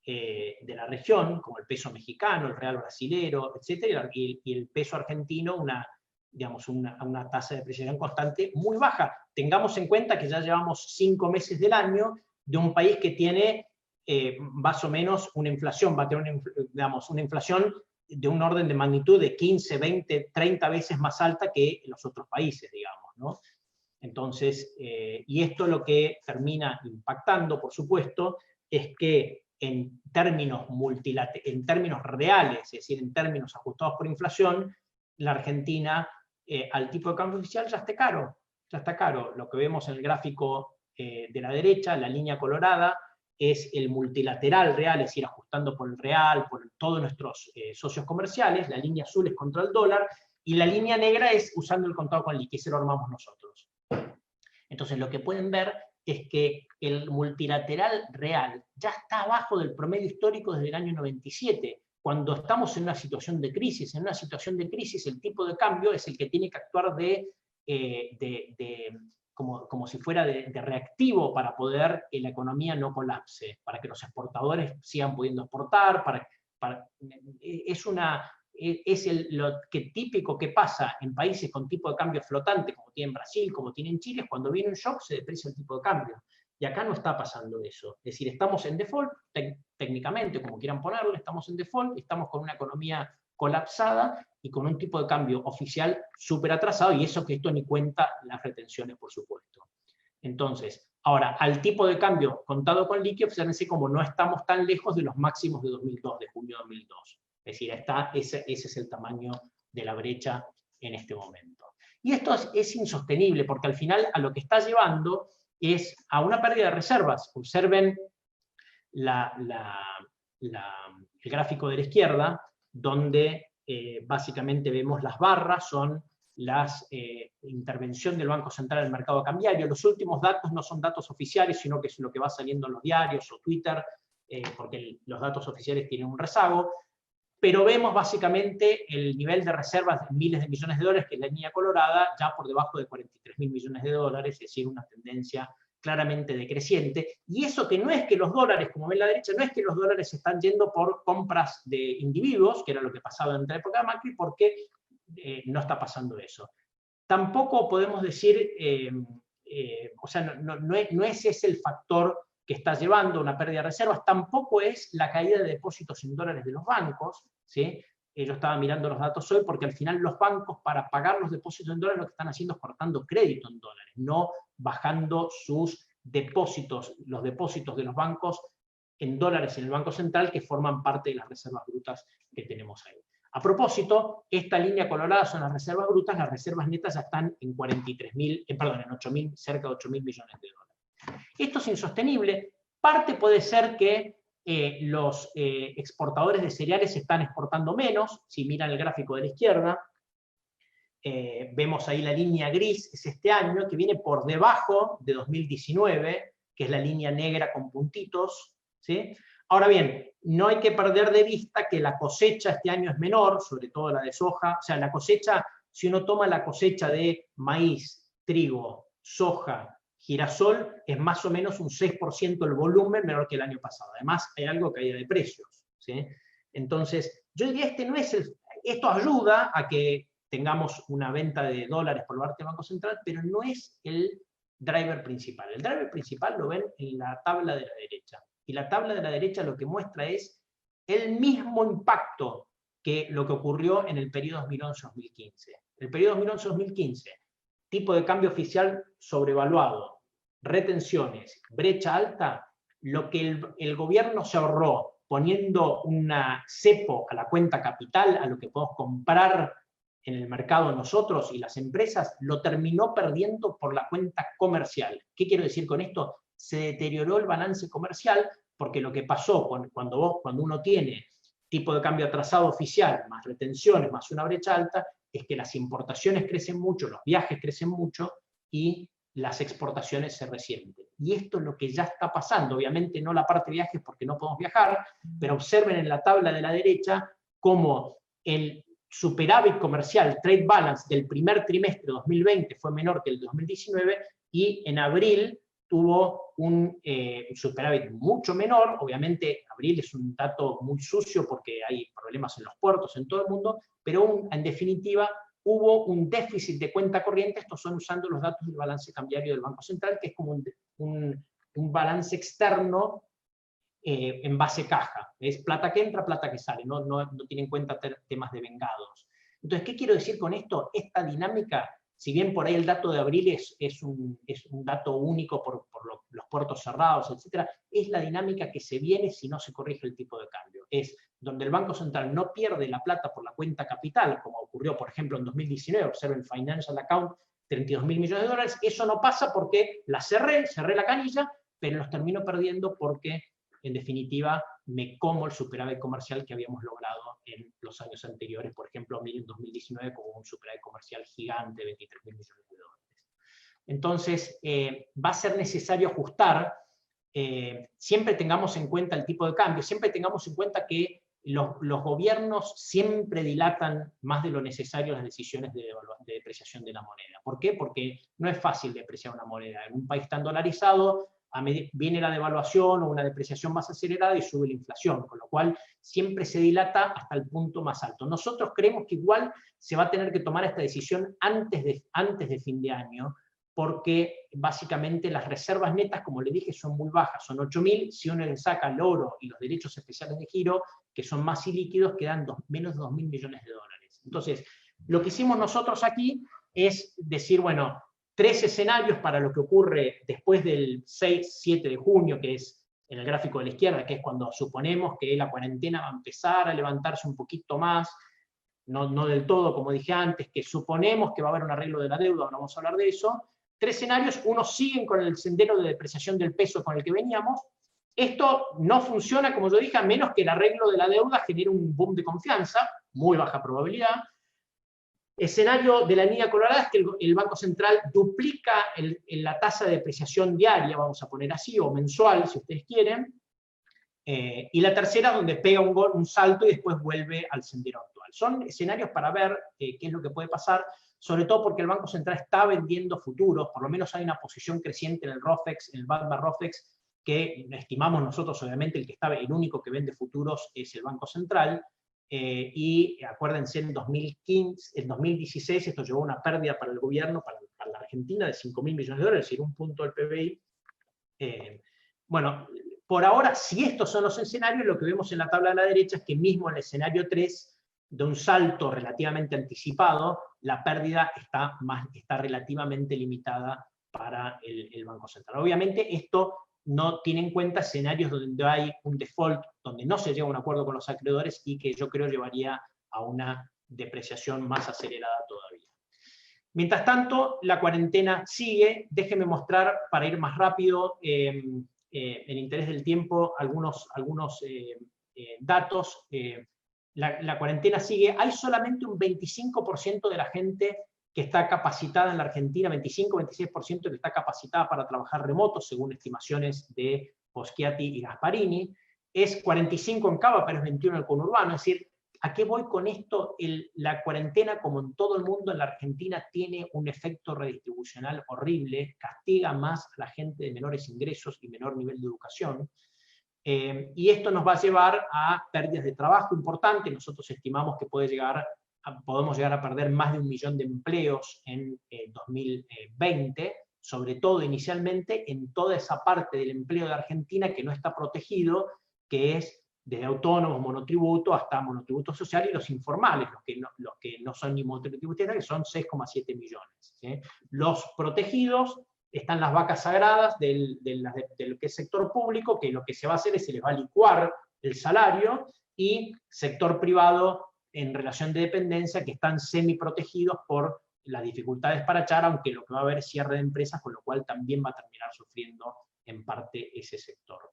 de la región, como el peso mexicano, el real brasilero, etc. Y el peso argentino, una tasa de depreciación constante muy baja. Tengamos en cuenta que ya llevamos 5 meses del año de un país que tiene más o menos una inflación, va a tener una inflación de un orden de magnitud de 15, 20, 30 veces más alta que los otros países, digamos, ¿no? Entonces, y esto lo que termina impactando, por supuesto, es que en términos reales, es decir, en términos ajustados por inflación, la Argentina, al tipo de cambio oficial ya está caro. Ya está caro. Lo que vemos en el gráfico de la derecha, la línea colorada, es el multilateral real, es decir, ajustando por el real, por todos nuestros socios comerciales. La línea azul es contra el dólar, y la línea negra es usando el contado con liqui, se lo armamos nosotros. Entonces, lo que pueden ver es que el multilateral real ya está abajo del promedio histórico desde el año 97, cuando estamos en una situación de crisis. En una situación de crisis, el tipo de cambio es el que tiene que actuar como si fuera de reactivo, para poder que la economía no colapse, para que los exportadores sigan pudiendo exportar, lo que típico que pasa en países con tipo de cambio flotante, como tiene Brasil, como tiene en Chile. Cuando viene un shock se deprecia el tipo de cambio. Y acá no está pasando eso. Es decir, estamos en default, técnicamente, como quieran ponerlo, estamos en default, estamos con una economía colapsada y con un tipo de cambio oficial súper atrasado, y eso que esto ni cuenta las retenciones, por supuesto. Entonces, ahora, al tipo de cambio contado con liqui, fíjense como no estamos tan lejos de los máximos de 2002, de junio de 2002. Es decir, ese es el tamaño de la brecha en este momento. Y esto es insostenible, porque al final a lo que está llevando es a una pérdida de reservas. Observen el gráfico de la izquierda, donde básicamente vemos las barras, son la intervención del Banco Central en el mercado cambiario. Los últimos datos no son datos oficiales, sino que es lo que va saliendo en los diarios o Twitter, porque los datos oficiales tienen un rezago. Pero vemos básicamente el nivel de reservas de miles de millones de dólares, que es la línea colorada, ya por debajo de 43.000 millones de dólares, es decir, una tendencia claramente decreciente, y eso que no es que los dólares, como ven a la derecha, no es que los dólares se están yendo por compras de individuos, que era lo que pasaba en la época de Macri, porque no está pasando eso. Tampoco podemos decir, o sea, no es ese el factor que está llevando una pérdida de reservas, tampoco es la caída de depósitos en dólares de los bancos, ¿sí? Yo estaba mirando los datos hoy, porque al final los bancos, para pagar los depósitos en dólares, lo que están haciendo es cortando crédito en dólares, no bajando sus depósitos, los depósitos de los bancos en dólares en el Banco Central, que forman parte de las reservas brutas que tenemos ahí. A propósito, esta línea colorada son las reservas brutas, las reservas netas ya están en 8.000, cerca de 8.000 millones de dólares. Esto es insostenible. Parte puede ser que los exportadores de cereales están exportando menos. Si miran el gráfico de la izquierda, vemos ahí la línea gris, es este año, que viene por debajo de 2019, que es la línea negra con puntitos, ¿sí? Ahora bien, no hay que perder de vista que la cosecha este año es menor, sobre todo la de soja. O sea, la cosecha, si uno toma la cosecha de maíz, trigo, soja, girasol, es más o menos un 6% el volumen menor que el año pasado. Además, hay algo que caída de precios, ¿sí? Entonces, yo diría, esto ayuda a que tengamos una venta de dólares por parte del Banco Central, pero no es el driver principal. El driver principal lo ven en la tabla de la derecha. Y la tabla de la derecha lo que muestra es el mismo impacto que lo que ocurrió en el periodo 2011-2015. El periodo 2011-2015, tipo de cambio oficial sobrevaluado, retenciones, brecha alta, lo que el gobierno se ahorró poniendo una cepo a la cuenta capital, a lo que podemos comprar en el mercado nosotros y las empresas, lo terminó perdiendo por la cuenta comercial. ¿Qué quiero decir con esto? Se deterioró el balance comercial, porque lo que pasó cuando uno tiene tipo de cambio atrasado oficial, más retenciones, más una brecha alta, es que las importaciones crecen mucho, los viajes crecen mucho y las exportaciones se resienten. Y esto es lo que ya está pasando. Obviamente no la parte de viajes porque no podemos viajar, pero observen en la tabla de la derecha cómo el superávit comercial, trade balance, del primer trimestre de 2020 fue menor que el 2019, y en abril tuvo un superávit mucho menor. Obviamente abril es un dato muy sucio porque hay problemas en los puertos en todo el mundo, pero en definitiva hubo un déficit de cuenta corriente. Estos son usando los datos del balance cambiario del Banco Central, que es como un balance externo en base caja. Es plata que entra, plata que sale, no tiene en cuenta temas de vengados. Entonces, ¿qué quiero decir con esto? Esta dinámica, si bien por ahí el dato de abril es un dato único por los puertos cerrados, etc., es la dinámica que se viene si no se corrige el tipo de cambio. Es donde el Banco Central no pierde la plata por la cuenta capital, como ocurrió, por ejemplo, en 2019, observen el Financial Account, 32.000 millones de dólares, eso no pasa porque cerré la canilla, pero los termino perdiendo porque, en definitiva, me como el superávit comercial que habíamos logrado en los años anteriores. Por ejemplo, en 2019 como un superávit comercial gigante de 23.000 millones de dólares. Entonces, va a ser necesario ajustar. Siempre tengamos en cuenta el tipo de cambio, siempre tengamos en cuenta que los gobiernos siempre dilatan más de lo necesario las decisiones de depreciación de la moneda. ¿Por qué? Porque no es fácil depreciar una moneda. En un país tan dolarizado, viene la devaluación o una depreciación más acelerada y sube la inflación, con lo cual siempre se dilata hasta el punto más alto. Nosotros creemos que igual se va a tener que tomar esta decisión antes de fin de año, porque básicamente las reservas netas, como le dije, son muy bajas, son 8.000, si uno le saca el oro y los derechos especiales de giro, que son más ilíquidos, quedan menos de 2.000 millones de dólares. Entonces, lo que hicimos nosotros aquí es decir, bueno, 3 escenarios para lo que ocurre después del 6-7 de junio, que es en el gráfico de la izquierda, que es cuando suponemos que la cuarentena va a empezar a levantarse un poquito más, no del todo, como dije antes, que suponemos que va a haber un arreglo de la deuda, ahora vamos a hablar de eso. 3 escenarios, unos siguen con el sendero de depreciación del peso con el que veníamos. Esto no funciona, como yo dije, a menos que el arreglo de la deuda genere un boom de confianza, muy baja probabilidad. Escenario de la línea colorada es que el Banco Central duplica la tasa de depreciación diaria, vamos a poner así, o mensual, si ustedes quieren. Y la tercera, donde pega un salto y después vuelve al sendero actual. son escenarios para ver qué es lo que puede pasar, sobre todo porque el Banco Central está vendiendo futuros, por lo menos hay una posición creciente en el ROFEX, en el BATBA ROFEX, que estimamos nosotros, obviamente, el único que vende futuros es el Banco Central, y acuérdense, en 2016 esto llevó a una pérdida para el gobierno, para la Argentina, de 5.000 millones de dólares, es decir, un punto del PBI. Bueno, por ahora, si estos son los escenarios, lo que vemos en la tabla de la derecha es que mismo en el escenario 3, de un salto relativamente anticipado, la pérdida está relativamente limitada para el Banco Central. Obviamente esto no tiene en cuenta escenarios donde hay un default, donde no se llega a un acuerdo con los acreedores y que yo creo llevaría a una depreciación más acelerada todavía. Mientras tanto, la cuarentena sigue. Déjenme mostrar, para ir más rápido, en interés del tiempo, algunos datos. La cuarentena sigue. Hay solamente un 25% de la gente que está capacitada en la Argentina, 25-26% que está capacitada para trabajar remoto, según estimaciones de Poschiati y Gasparini. Es 45 en Cava, pero es 21 en el conurbano. Es decir, ¿a qué voy con esto? La cuarentena, como en todo el mundo, en la Argentina tiene un efecto redistribucional horrible, castiga más a la gente de menores ingresos y menor nivel de educación. Y esto nos va a llevar a pérdidas de trabajo importantes. Nosotros estimamos que podemos llegar a perder más de 1 millón de empleos en 2020, sobre todo inicialmente en toda esa parte del empleo de Argentina que no está protegido, que es desde autónomos, monotributo, hasta monotributo social, y los informales, los que no son ni monotributistas, que son 6,7 millones. ¿Sí? Los protegidos están las vacas sagradas de lo que es sector público, que lo que se va a hacer es se les va a licuar el salario, y sector privado en relación de dependencia, que están semiprotegidos por las dificultades para echar, aunque lo que va a haber es cierre de empresas, con lo cual también va a terminar sufriendo en parte ese sector.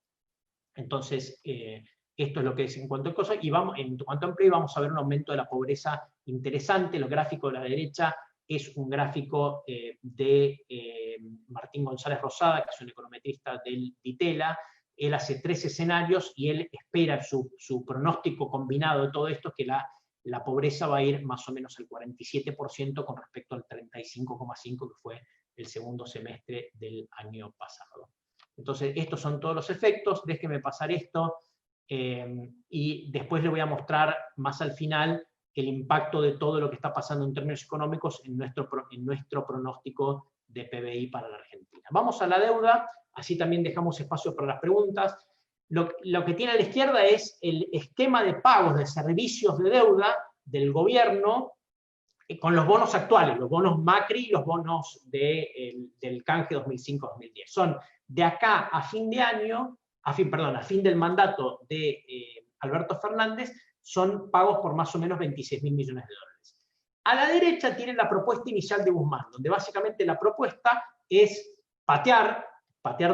Entonces, esto es lo que es en cuanto a cosas, y en cuanto a empleo vamos a ver un aumento de la pobreza interesante. El gráfico de la derecha es un gráfico de Martín González Rosada, que es un econometrista del Ditela. Él hace 3 escenarios y él espera, su pronóstico combinado de todo esto, es que la pobreza va a ir más o menos al 47% con respecto al 35,5% que fue el segundo semestre del año pasado. Entonces, estos son todos los efectos. Déjenme pasar esto, y después le voy a mostrar más al final el impacto de todo lo que está pasando en términos económicos en nuestro pronóstico de PBI para la Argentina. Vamos a la deuda, así también dejamos espacio para las preguntas. Lo que tiene a la izquierda es el esquema de pagos de servicios de deuda del gobierno con los bonos actuales, los bonos Macri y los bonos del canje 2005-2010. Son de acá a fin de año, a fin del mandato de Alberto Fernández, son pagos por más o menos 26.000 millones de dólares. A la derecha tienen la propuesta inicial de Guzmán, donde básicamente la propuesta es patear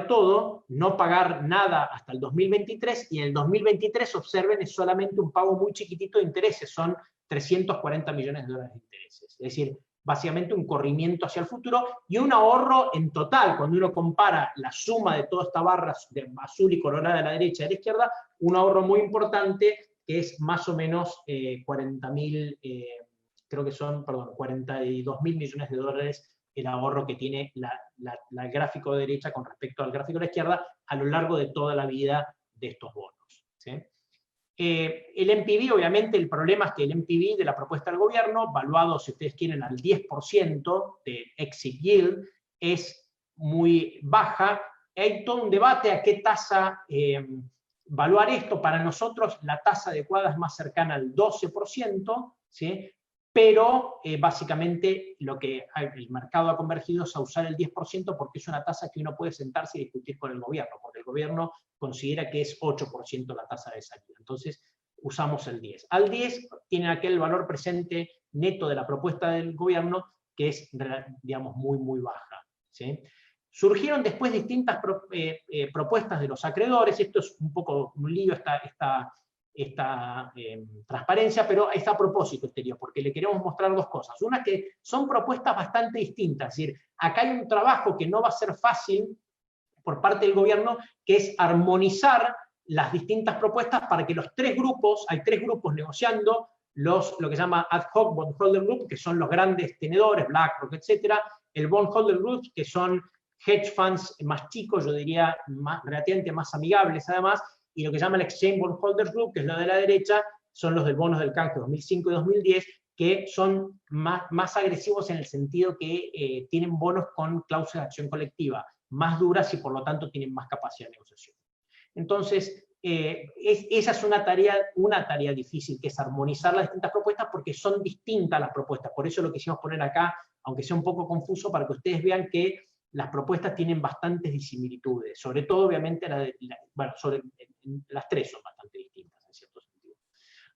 todo, no pagar nada hasta el 2023, y en el 2023, observen, es solamente un pago muy chiquitito de intereses, son 340 millones de dólares de intereses. Es decir, básicamente un corrimiento hacia el futuro y un ahorro en total, cuando uno compara la suma de toda esta barra de azul y colorada de la derecha y de la izquierda, un ahorro muy importante, que es más o menos 42.000 millones de dólares el ahorro que tiene el gráfico de derecha con respecto al gráfico de la izquierda a lo largo de toda la vida de estos bonos. ¿Sí? El NPV, obviamente, el problema es que el NPV de la propuesta del gobierno, valuado, si ustedes quieren, al 10% de exit yield, es muy baja. Hay todo un debate a qué tasa evaluar esto. Para nosotros la tasa adecuada es más cercana al 12%, ¿sí? Pero básicamente el mercado ha convergido es a usar el 10% porque es una tasa que uno puede sentarse y discutir con el gobierno, porque el gobierno considera que es 8% la tasa de salida. Entonces usamos el 10. Al 10 tiene aquel valor presente neto de la propuesta del gobierno que es, digamos, muy, muy baja. ¿Sí? Surgieron después distintas propuestas de los acreedores. Esto es un poco un lío, esta transparencia, pero está a propósito este lío, porque le queremos mostrar 2 cosas. Una, que son propuestas bastante distintas. Es decir, acá hay un trabajo que no va a ser fácil por parte del gobierno, que es armonizar las distintas propuestas para que hay 3 grupos negociando, lo que se llama ad hoc bondholder group, que son los grandes tenedores, BlackRock, etcétera, el bondholder group, que son hedge funds más chicos, yo diría relativamente más amigables además, y lo que se llama el exchange bondholders group, que es lo de la derecha, son los del bonos del canje 2005 y 2010, que son más agresivos en el sentido que tienen bonos con cláusulas de acción colectiva, más duras y por lo tanto tienen más capacidad de negociación. Entonces, esa es una tarea difícil, que es armonizar las distintas propuestas, porque son distintas las propuestas. Por eso lo quisimos poner acá, aunque sea un poco confuso, para que ustedes vean que las propuestas tienen bastantes disimilitudes. Sobre todo, obviamente, las tres son bastante distintas, en cierto sentido.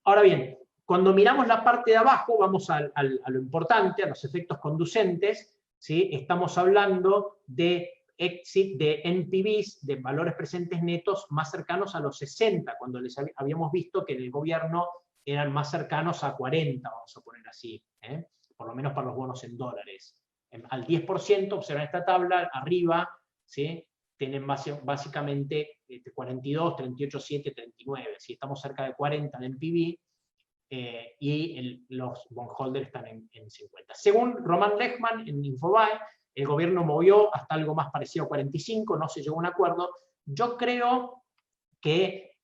Ahora bien, cuando miramos la parte de abajo, vamos a lo importante, a los efectos conducentes, ¿sí? Estamos hablando de exit de NPVs, de valores presentes netos, más cercanos a los 60, cuando les habíamos visto que en el gobierno eran más cercanos a 40, vamos a poner así, por lo menos para los bonos en dólares. Al 10%, observan esta tabla, arriba, ¿sí? Tienen básicamente 42, 38, 7, 39, ¿sí? Estamos cerca de 40 de NPV, y los bondholders están en 50. Según Roman Lechman en Infobae, el gobierno movió hasta algo más parecido a 45, no se llegó a un acuerdo. Yo creo que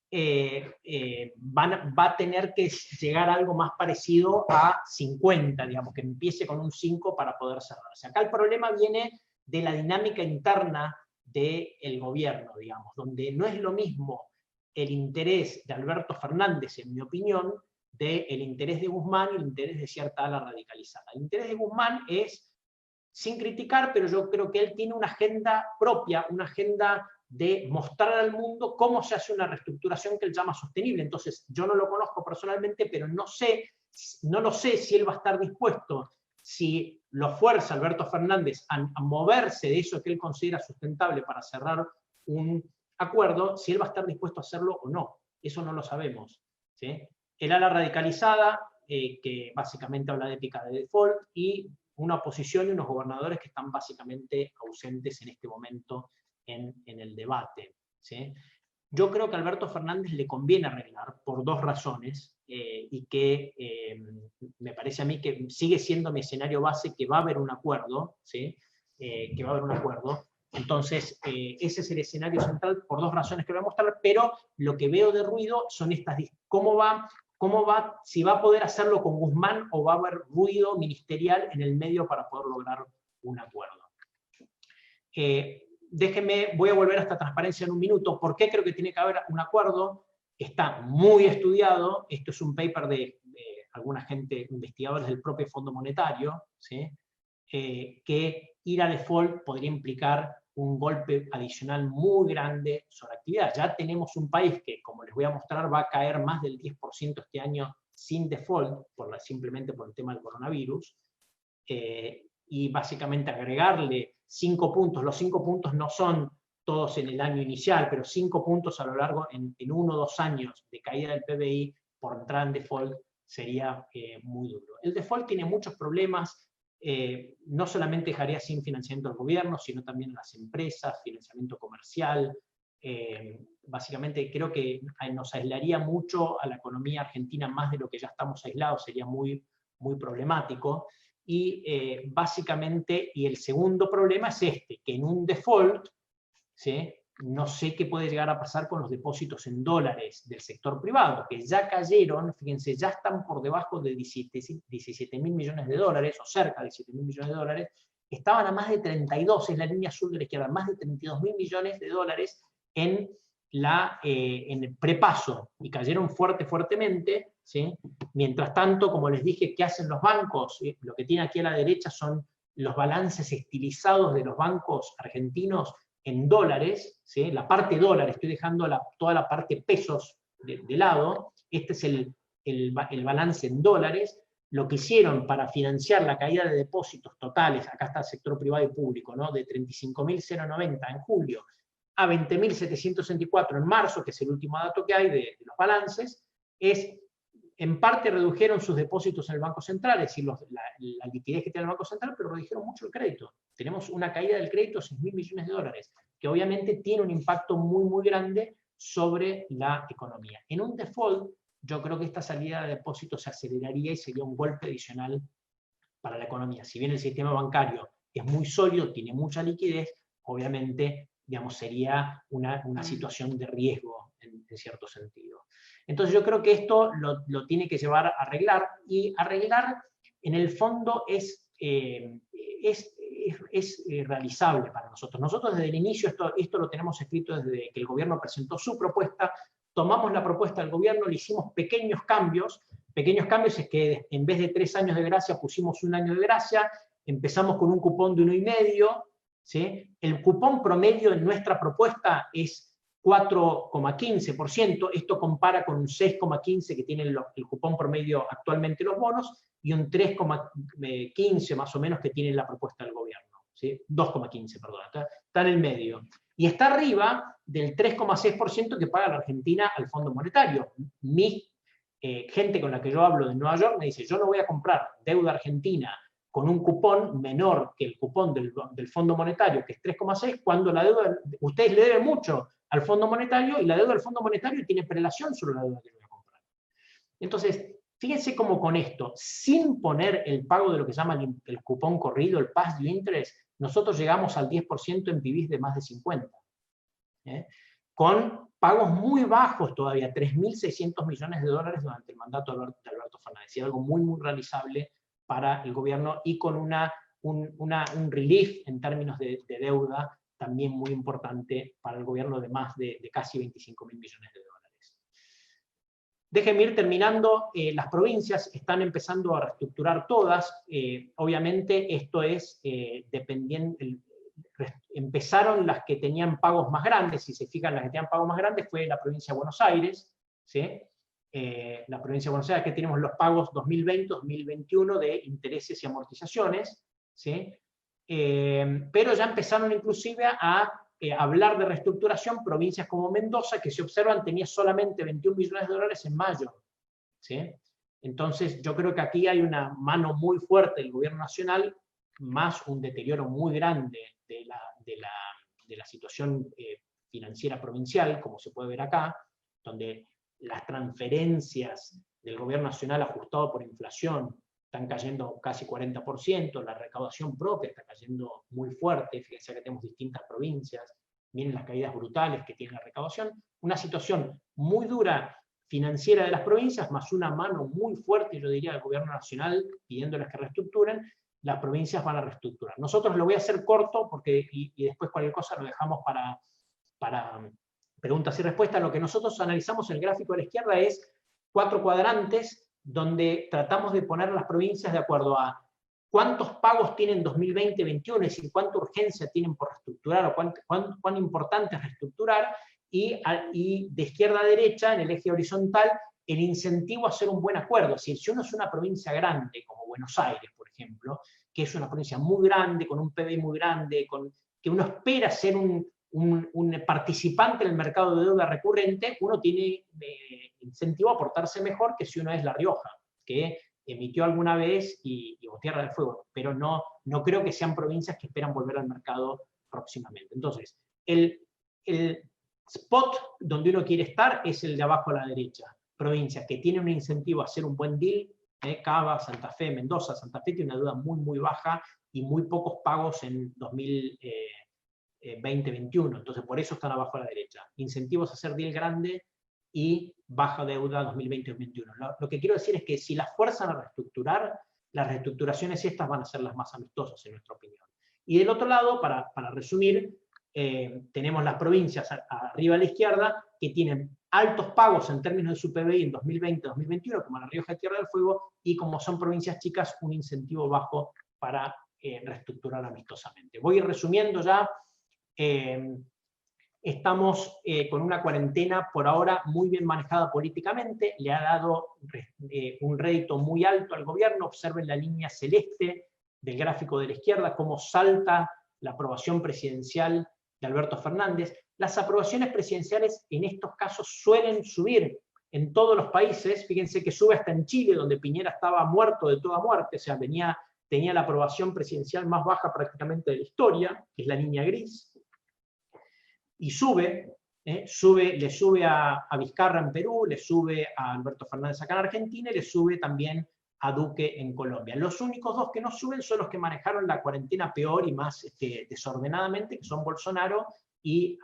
va a tener que llegar a algo más parecido a 50, digamos, que empiece con un 5 para poder cerrarse. Acá el problema viene de la dinámica interna del gobierno, digamos, donde no es lo mismo el interés de Alberto Fernández, en mi opinión, del interés de Guzmán y el interés de cierta ala radicalizada. El interés de Guzmán es, sin criticar, pero yo creo que él tiene una agenda propia, una agenda de mostrar al mundo cómo se hace una reestructuración que él llama sostenible. Entonces, yo no lo conozco personalmente, pero no lo sé si él va a estar dispuesto, si lo fuerza Alberto Fernández a moverse de eso que él considera sustentable para cerrar un acuerdo, si él va a estar dispuesto a hacerlo o no. Eso no lo sabemos, ¿sí? El ala radicalizada, que básicamente habla de ética de default, y una oposición y unos gobernadores que están básicamente ausentes en este momento en el debate, ¿sí? Yo creo que a Alberto Fernández le conviene arreglar por dos razones, y que me parece a mí que sigue siendo mi escenario base, que va a haber un acuerdo, ¿sí? Que va a haber un acuerdo. Entonces, ese es el escenario central por dos razones que voy a mostrar, pero lo que veo de ruido son estas, si va a poder hacerlo con Guzmán o va a haber ruido ministerial en el medio para poder lograr un acuerdo. Déjenme, voy a volver a esta transparencia en un minuto. ¿Por qué creo que tiene que haber un acuerdo? Está muy estudiado. Esto es un paper de alguna gente, investigadores del propio Fondo Monetario, ¿sí? Que ir a default podría implicar un golpe adicional muy grande sobre actividad. Ya tenemos un país que, como les voy a mostrar, va a caer más del 10% este año sin default, simplemente por el tema del coronavirus, y básicamente agregarle 5 puntos. Los 5 puntos no son todos en el año inicial, pero 5 puntos a lo largo, en 1 o 2 años de caída del PBI por entrar en default sería muy duro. El default tiene muchos problemas. No solamente dejaría sin financiamiento del gobierno, sino también las empresas, financiamiento comercial. Básicamente creo que nos aislaría mucho a la economía argentina, más de lo que ya estamos aislados, sería muy, muy problemático. Y básicamente, y el segundo problema es que en un default, ¿sí? No sé qué puede llegar a pasar con los depósitos en dólares del sector privado, que ya cayeron, fíjense, ya están por debajo de 17 mil millones de dólares, o cerca de 17 mil millones de dólares, estaban a más de 32, es la línea azul de la izquierda, más de 32 mil millones de dólares en el prepaso, y cayeron fuertemente, ¿sí? Mientras tanto, como les dije, ¿qué hacen los bancos? Lo que tiene aquí a la derecha son los balances estilizados de los bancos argentinos en dólares, ¿sí? La parte dólar, estoy dejando toda la parte pesos de lado. Este es el balance en dólares. Lo que hicieron para financiar la caída de depósitos totales, acá está el sector privado y público, ¿no? De 35.090 en julio a 20.764 en marzo, que es el último dato que hay de los balances, en parte redujeron sus depósitos en el Banco Central, es decir, la liquidez que tiene el Banco Central, pero redujeron mucho el crédito. Tenemos una caída del crédito de 6.000 millones de dólares, que obviamente tiene un impacto muy, muy grande sobre la economía. En un default, yo creo que esta salida de depósitos se aceleraría y sería un golpe adicional para la economía. Si bien el sistema bancario es muy sólido, tiene mucha liquidez, obviamente, digamos, sería una situación de riesgo en cierto sentido. Entonces yo creo que esto lo tiene que llevar a arreglar, y arreglar en el fondo es realizable para nosotros. Nosotros desde el inicio, esto lo tenemos escrito desde que el gobierno presentó su propuesta, tomamos la propuesta del gobierno, le hicimos pequeños cambios es que en vez de 3 años de gracia pusimos 1 año de gracia, empezamos con un cupón de 1,5, ¿sí? El cupón promedio en nuestra propuesta es 4,15%, esto compara con un 6,15% que tiene el cupón promedio actualmente los bonos, y un 3,15 más o menos que tiene la propuesta del gobierno, ¿sí? 2,15, perdón, está en el medio. Y está arriba del 3,6% que paga la Argentina al Fondo Monetario. Gente con la que yo hablo de Nueva York me dice, yo no voy a comprar deuda argentina con un cupón menor que el cupón del Fondo Monetario, que es 3,6, cuando la deuda, ustedes le deben mucho al Fondo Monetario, y la deuda del Fondo Monetario tiene prelación sobre la deuda que yo voy a comprar. Entonces, fíjense cómo con esto, sin poner el pago de lo que se llama el cupón corrido, el pass due interest, nosotros llegamos al 10% en PBIs de más de 50. Con pagos muy bajos todavía, 3.600 millones de dólares durante el mandato de Alberto Fernández. Y algo muy, muy realizable para el gobierno, y con un relief en términos de deuda también muy importante para el gobierno, de más de casi 25.000 millones de dólares. Déjenme ir terminando. Las provincias están empezando a reestructurar todas. Obviamente esto es dependiendo. Empezaron las que tenían pagos más grandes. Si se fijan, las que tenían pagos más grandes fue la provincia de Buenos Aires, ¿sí? La provincia de Buenos Aires, que tenemos los pagos 2020-2021 de intereses y amortizaciones, ¿sí? Pero ya empezaron inclusive a hablar de reestructuración provincias como Mendoza, que, si observan, tenía solamente 21 millones de dólares en mayo, ¿sí? Entonces yo creo que aquí hay una mano muy fuerte del gobierno nacional, más un deterioro muy grande de la situación financiera provincial, como se puede ver acá, donde las transferencias del gobierno nacional ajustado por inflación están cayendo casi 40%, la recaudación propia está cayendo muy fuerte. Fíjense que tenemos distintas provincias, miren las caídas brutales que tiene la recaudación, una situación muy dura financiera de las provincias, más una mano muy fuerte, yo diría, del gobierno nacional pidiéndoles que reestructuren. Las provincias van a reestructurar. Nosotros lo voy a hacer corto, y después cualquier cosa lo dejamos para preguntas y respuestas. Lo que nosotros analizamos en el gráfico de la izquierda es 4 cuadrantes, donde tratamos de poner las provincias de acuerdo a cuántos pagos tienen 2020-2021, es decir, cuánta urgencia tienen por reestructurar, o cuán importante es reestructurar, y de izquierda a derecha, en el eje horizontal, el incentivo a hacer un buen acuerdo. Es decir, si uno es una provincia grande, como Buenos Aires, por ejemplo, que es una provincia muy grande, con un PBI muy grande, que uno espera ser un participante en el mercado de deuda recurrente, uno tiene incentivo a portarse mejor que si uno es La Rioja, que emitió alguna vez, o Tierra del Fuego, pero no creo que sean provincias que esperan volver al mercado próximamente. Entonces, el spot donde uno quiere estar es el de abajo a la derecha. Provincias que tienen un incentivo a hacer un buen deal, Cava, Santa Fe, Mendoza. Santa Fe tiene una deuda muy, muy baja y muy pocos pagos en 2020-2021, entonces por eso están abajo a la derecha. Incentivos a hacer deal grande y baja deuda 2020-2021. Lo que quiero decir es que si las fuerzan a reestructurar, las reestructuraciones estas van a ser las más amistosas, en nuestra opinión. Y del otro lado, para resumir, tenemos las provincias arriba a la izquierda que tienen altos pagos en términos de su PBI en 2020-2021, como La Rioja y Tierra del Fuego, y como son provincias chicas, un incentivo bajo para reestructurar amistosamente. Voy resumiendo ya. Estamos con una cuarentena por ahora muy bien manejada políticamente, le ha dado un rédito muy alto al gobierno. Observen la línea celeste del gráfico de la izquierda, cómo salta la aprobación presidencial de Alberto Fernández. Las aprobaciones presidenciales en estos casos suelen subir en todos los países. Fíjense que sube hasta en Chile, donde Piñera estaba muerto de toda muerte, o sea, tenía la aprobación presidencial más baja prácticamente de la historia, que es la línea gris, y sube. le sube a Vizcarra en Perú, le sube a Alberto Fernández acá en Argentina y le sube también a Duque en Colombia. Los únicos dos que no suben son los que manejaron la cuarentena peor y más desordenadamente, que son Bolsonaro y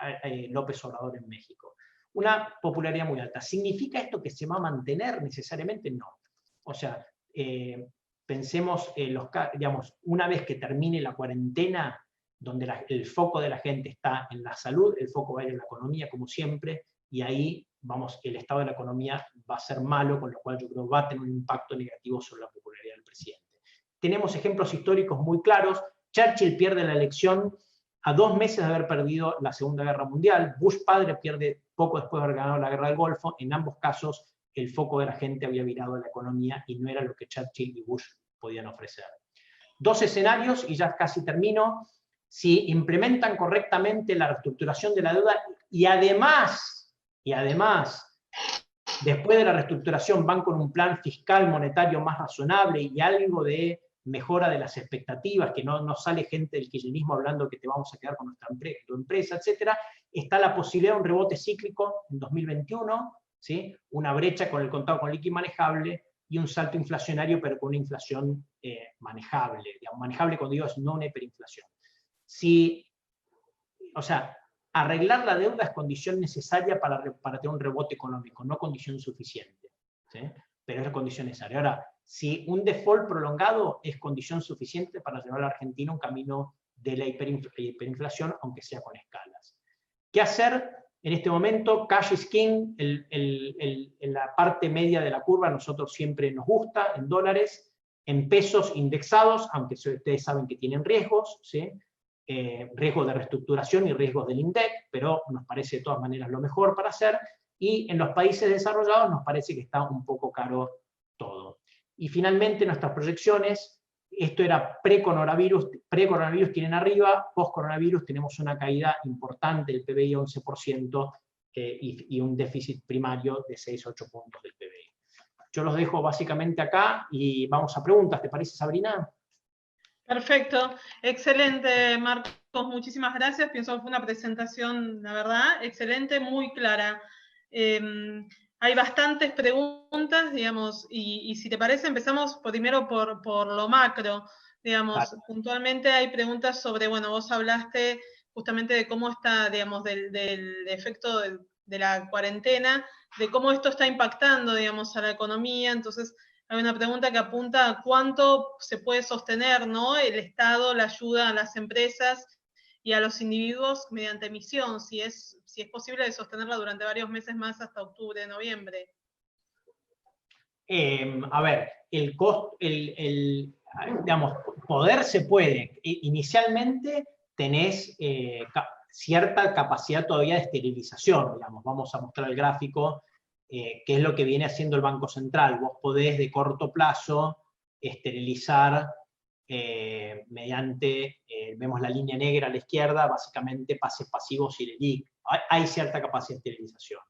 López Obrador en México. Una popularidad muy alta. ¿Significa esto que se va a mantener necesariamente? No. O sea, pensemos, digamos, una vez que termine la cuarentena, donde el foco de la gente está en la salud, el foco va a ir en la economía, como siempre, y ahí, vamos, el estado de la economía va a ser malo, con lo cual yo creo que va a tener un impacto negativo sobre la popularidad del presidente. Tenemos ejemplos históricos muy claros. Churchill pierde la elección a 2 meses de haber perdido la Segunda Guerra Mundial. Bush padre pierde poco después de haber ganado la Guerra del Golfo. En ambos casos, el foco de la gente había virado a la economía y no era lo que Churchill y Bush podían ofrecer. 2 escenarios, y ya casi termino. Si implementan correctamente la reestructuración de la deuda y además, después de la reestructuración van con un plan fiscal monetario más razonable y algo de mejora de las expectativas, que no sale gente del kirchnerismo hablando que te vamos a quedar con tu empresa, etc., está la posibilidad de un rebote cíclico en 2021, ¿sí? Una brecha con el contado con liqui manejable y un salto inflacionario, pero con una inflación manejable. Digamos, manejable cuando digo es no una hiperinflación. O sea, arreglar la deuda es condición necesaria para tener un rebote económico, no condición suficiente, ¿sí? Pero es condición necesaria. Ahora, si un default prolongado es condición suficiente para llevar a la Argentina un camino de la hiperinflación, aunque sea con escalas. ¿Qué hacer en este momento? Cash is king, en la parte media de la curva, a nosotros siempre nos gusta, en dólares, en pesos indexados, aunque ustedes saben que tienen riesgos, ¿sí? Riesgos de reestructuración y riesgos del INDEC, pero nos parece de todas maneras lo mejor para hacer, y en los países desarrollados nos parece que está un poco caro todo. Y finalmente nuestras proyecciones, esto era pre-coronavirus tienen arriba, post-coronavirus tenemos una caída importante del PBI 11% y un déficit primario de 6-8 puntos del PBI. Yo los dejo básicamente acá y vamos a preguntas, ¿te parece, Sabrina? Perfecto, excelente, Marcos, muchísimas gracias. Pienso que fue una presentación, la verdad, excelente, muy clara. Hay bastantes preguntas, digamos, y si te parece, empezamos primero por lo macro. Digamos, vale. Puntualmente hay preguntas sobre, bueno, vos hablaste justamente de cómo está, digamos, del efecto de la cuarentena, de cómo esto está impactando, digamos, a la economía. Entonces, hay una pregunta que apunta a cuánto se puede sostener, ¿no?, el Estado, la ayuda a las empresas y a los individuos mediante emisión, si es posible sostenerla durante varios meses más hasta octubre, noviembre. A ver, digamos, poder se puede. Inicialmente tenés cierta capacidad todavía de esterilización, digamos. Vamos a mostrar el gráfico, que es lo que viene haciendo el Banco Central. Vos podés de corto plazo esterilizar mediante, vemos la línea negra a la izquierda, básicamente pases pasivos y LELIQ. Hay cierta capacidad de esterilización.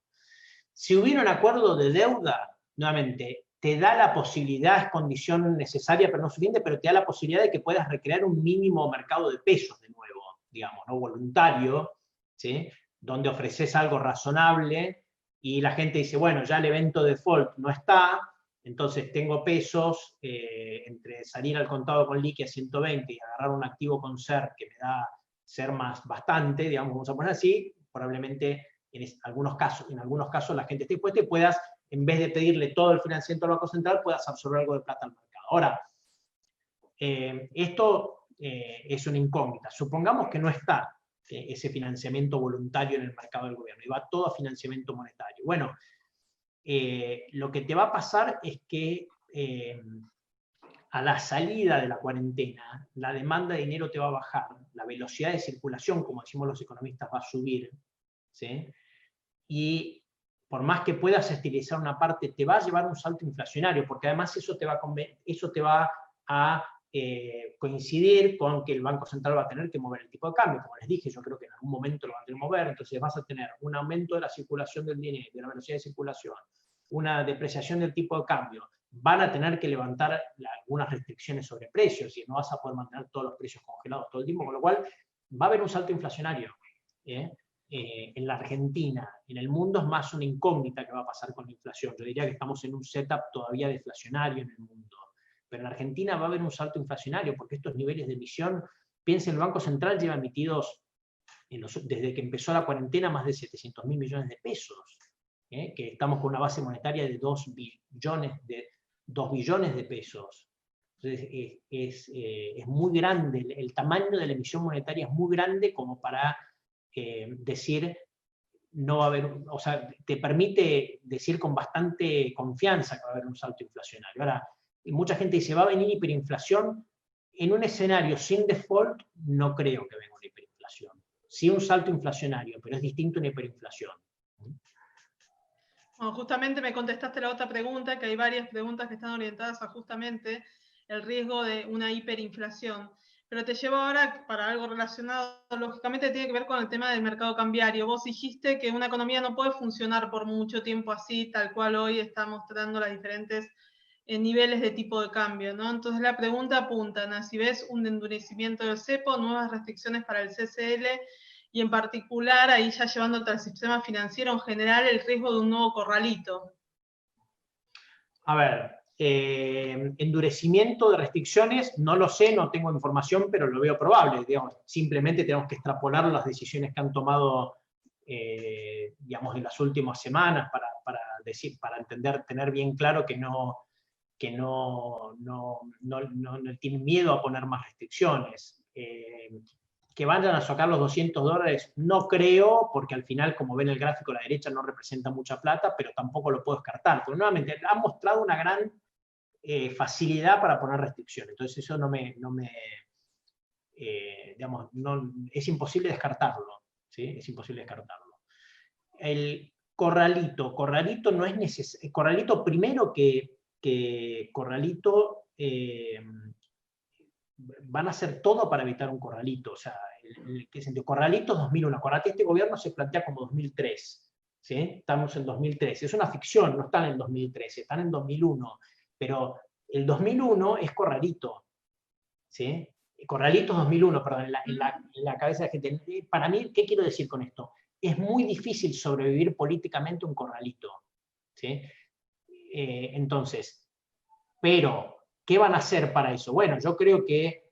Si hubiera un acuerdo de deuda, nuevamente, te da la posibilidad, es condición necesaria pero no suficiente, pero te da la posibilidad de que puedas recrear un mínimo mercado de pesos de nuevo, digamos, ¿no?, voluntario, ¿sí?, donde ofreces algo razonable y la gente dice, bueno, ya el evento default no está, entonces tengo pesos, entre salir al contado con liqui a 120 y agarrar un activo con SER que me da SER más bastante, digamos, vamos a poner así, probablemente en algunos casos la gente esté dispuesta y puedas, en vez de pedirle todo el financiamiento al Banco Central, puedas absorber algo de plata al mercado. Ahora, esto es una incógnita. Supongamos que no está ese financiamiento voluntario en el mercado del gobierno y va todo a financiamiento monetario. Bueno, lo que te va a pasar es que a la salida de la cuarentena, la demanda de dinero te va a bajar, la velocidad de circulación, como decimos los economistas, va a subir, ¿sí? Y por más que puedas estilizar una parte, te va a llevar un salto inflacionario, porque además eso te va a coincidir con que el Banco Central va a tener que mover el tipo de cambio. Como les dije, yo creo que en algún momento lo van a tener que mover, entonces vas a tener un aumento de la circulación del dinero, de la velocidad de circulación, una depreciación del tipo de cambio, van a tener que levantar algunas restricciones sobre precios y no vas a poder mantener todos los precios congelados todo el tiempo, con lo cual va a haber un salto inflacionario. en la Argentina, en el mundo, es más una incógnita que va a pasar con la inflación. Yo diría que estamos en un setup todavía deflacionario en el mundo. Pero en Argentina va a haber un salto inflacionario, porque estos niveles de emisión, piensen, el Banco Central lleva emitidos, desde que empezó la cuarentena, más de 700.000 millones de pesos. Que estamos con una base monetaria de 2 billones de pesos. Entonces, es muy grande, el tamaño de la emisión monetaria es muy grande como para decir, no va a haber, o sea, te permite decir con bastante confianza que va a haber un salto inflacionario. Ahora, mucha gente dice, ¿va a venir hiperinflación? En un escenario sin default, no creo que venga una hiperinflación. Sí un salto inflacionario, pero es distinto a una hiperinflación. Bueno, justamente me contestaste la otra pregunta, que hay varias preguntas que están orientadas a justamente el riesgo de una hiperinflación. Pero te llevo ahora para algo relacionado, lógicamente tiene que ver con el tema del mercado cambiario. Vos dijiste que una economía no puede funcionar por mucho tiempo así, tal cual hoy está mostrando las diferentes niveles de tipo de cambio, ¿no? Entonces la pregunta apunta a si ves un endurecimiento del cepo, nuevas restricciones para el CCL, y en particular, ahí ya llevándote al sistema financiero en general, el riesgo de un nuevo corralito. A ver, endurecimiento de restricciones, no lo sé, no tengo información, pero lo veo probable. Digamos, simplemente tenemos que extrapolar las decisiones que han tomado, digamos, en las últimas semanas para entender, tener bien claro que no tienen miedo a poner más restricciones. Que vayan a sacar los $200, no creo, porque al final, como ven el gráfico a la derecha, no representa mucha plata, pero tampoco lo puedo descartar, porque nuevamente han mostrado una gran facilidad para poner restricciones. Entonces eso digamos, es imposible descartarlo, ¿sí? Es imposible descartarlo. El corralito no es necesario. Corralito, primero que corralito, van a hacer todo para evitar un corralito. O sea, ¿qué sentido? Corralito 2001. Acordate, este gobierno se plantea como 2003. ¿Sí? Estamos en 2013. Es una ficción, no están en 2013, están en 2001. Pero el 2001 es corralito. ¿Sí? Corralito 2001, perdón, en la cabeza de la gente. Para mí, ¿qué quiero decir con esto? Es muy difícil sobrevivir políticamente un corralito. ¿Sí? Entonces, pero ¿qué van a hacer para eso? Bueno, yo creo que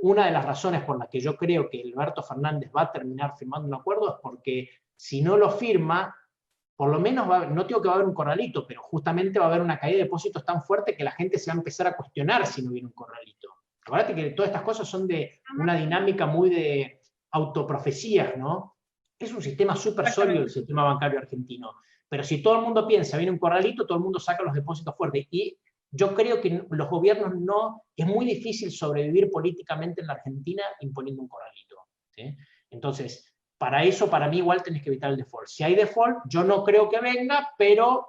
una de las razones por las que yo creo que Alberto Fernández va a terminar firmando un acuerdo es porque si no lo firma, por lo menos no digo que va a haber un corralito, pero justamente va a haber una caída de depósitos tan fuerte que la gente se va a empezar a cuestionar si no viene un corralito. Acuérdate que todas estas cosas son de una dinámica muy de autoprofecías, ¿no? Es un sistema súper sólido el sistema bancario argentino. Pero si todo el mundo piensa, viene un corralito, todo el mundo saca los depósitos fuertes. Y yo creo que los gobiernos es muy difícil sobrevivir políticamente en la Argentina imponiendo un corralito. ¿Sí? Entonces, para eso, para mí, igual tenés que evitar el default. Si hay default, yo no creo que venga, pero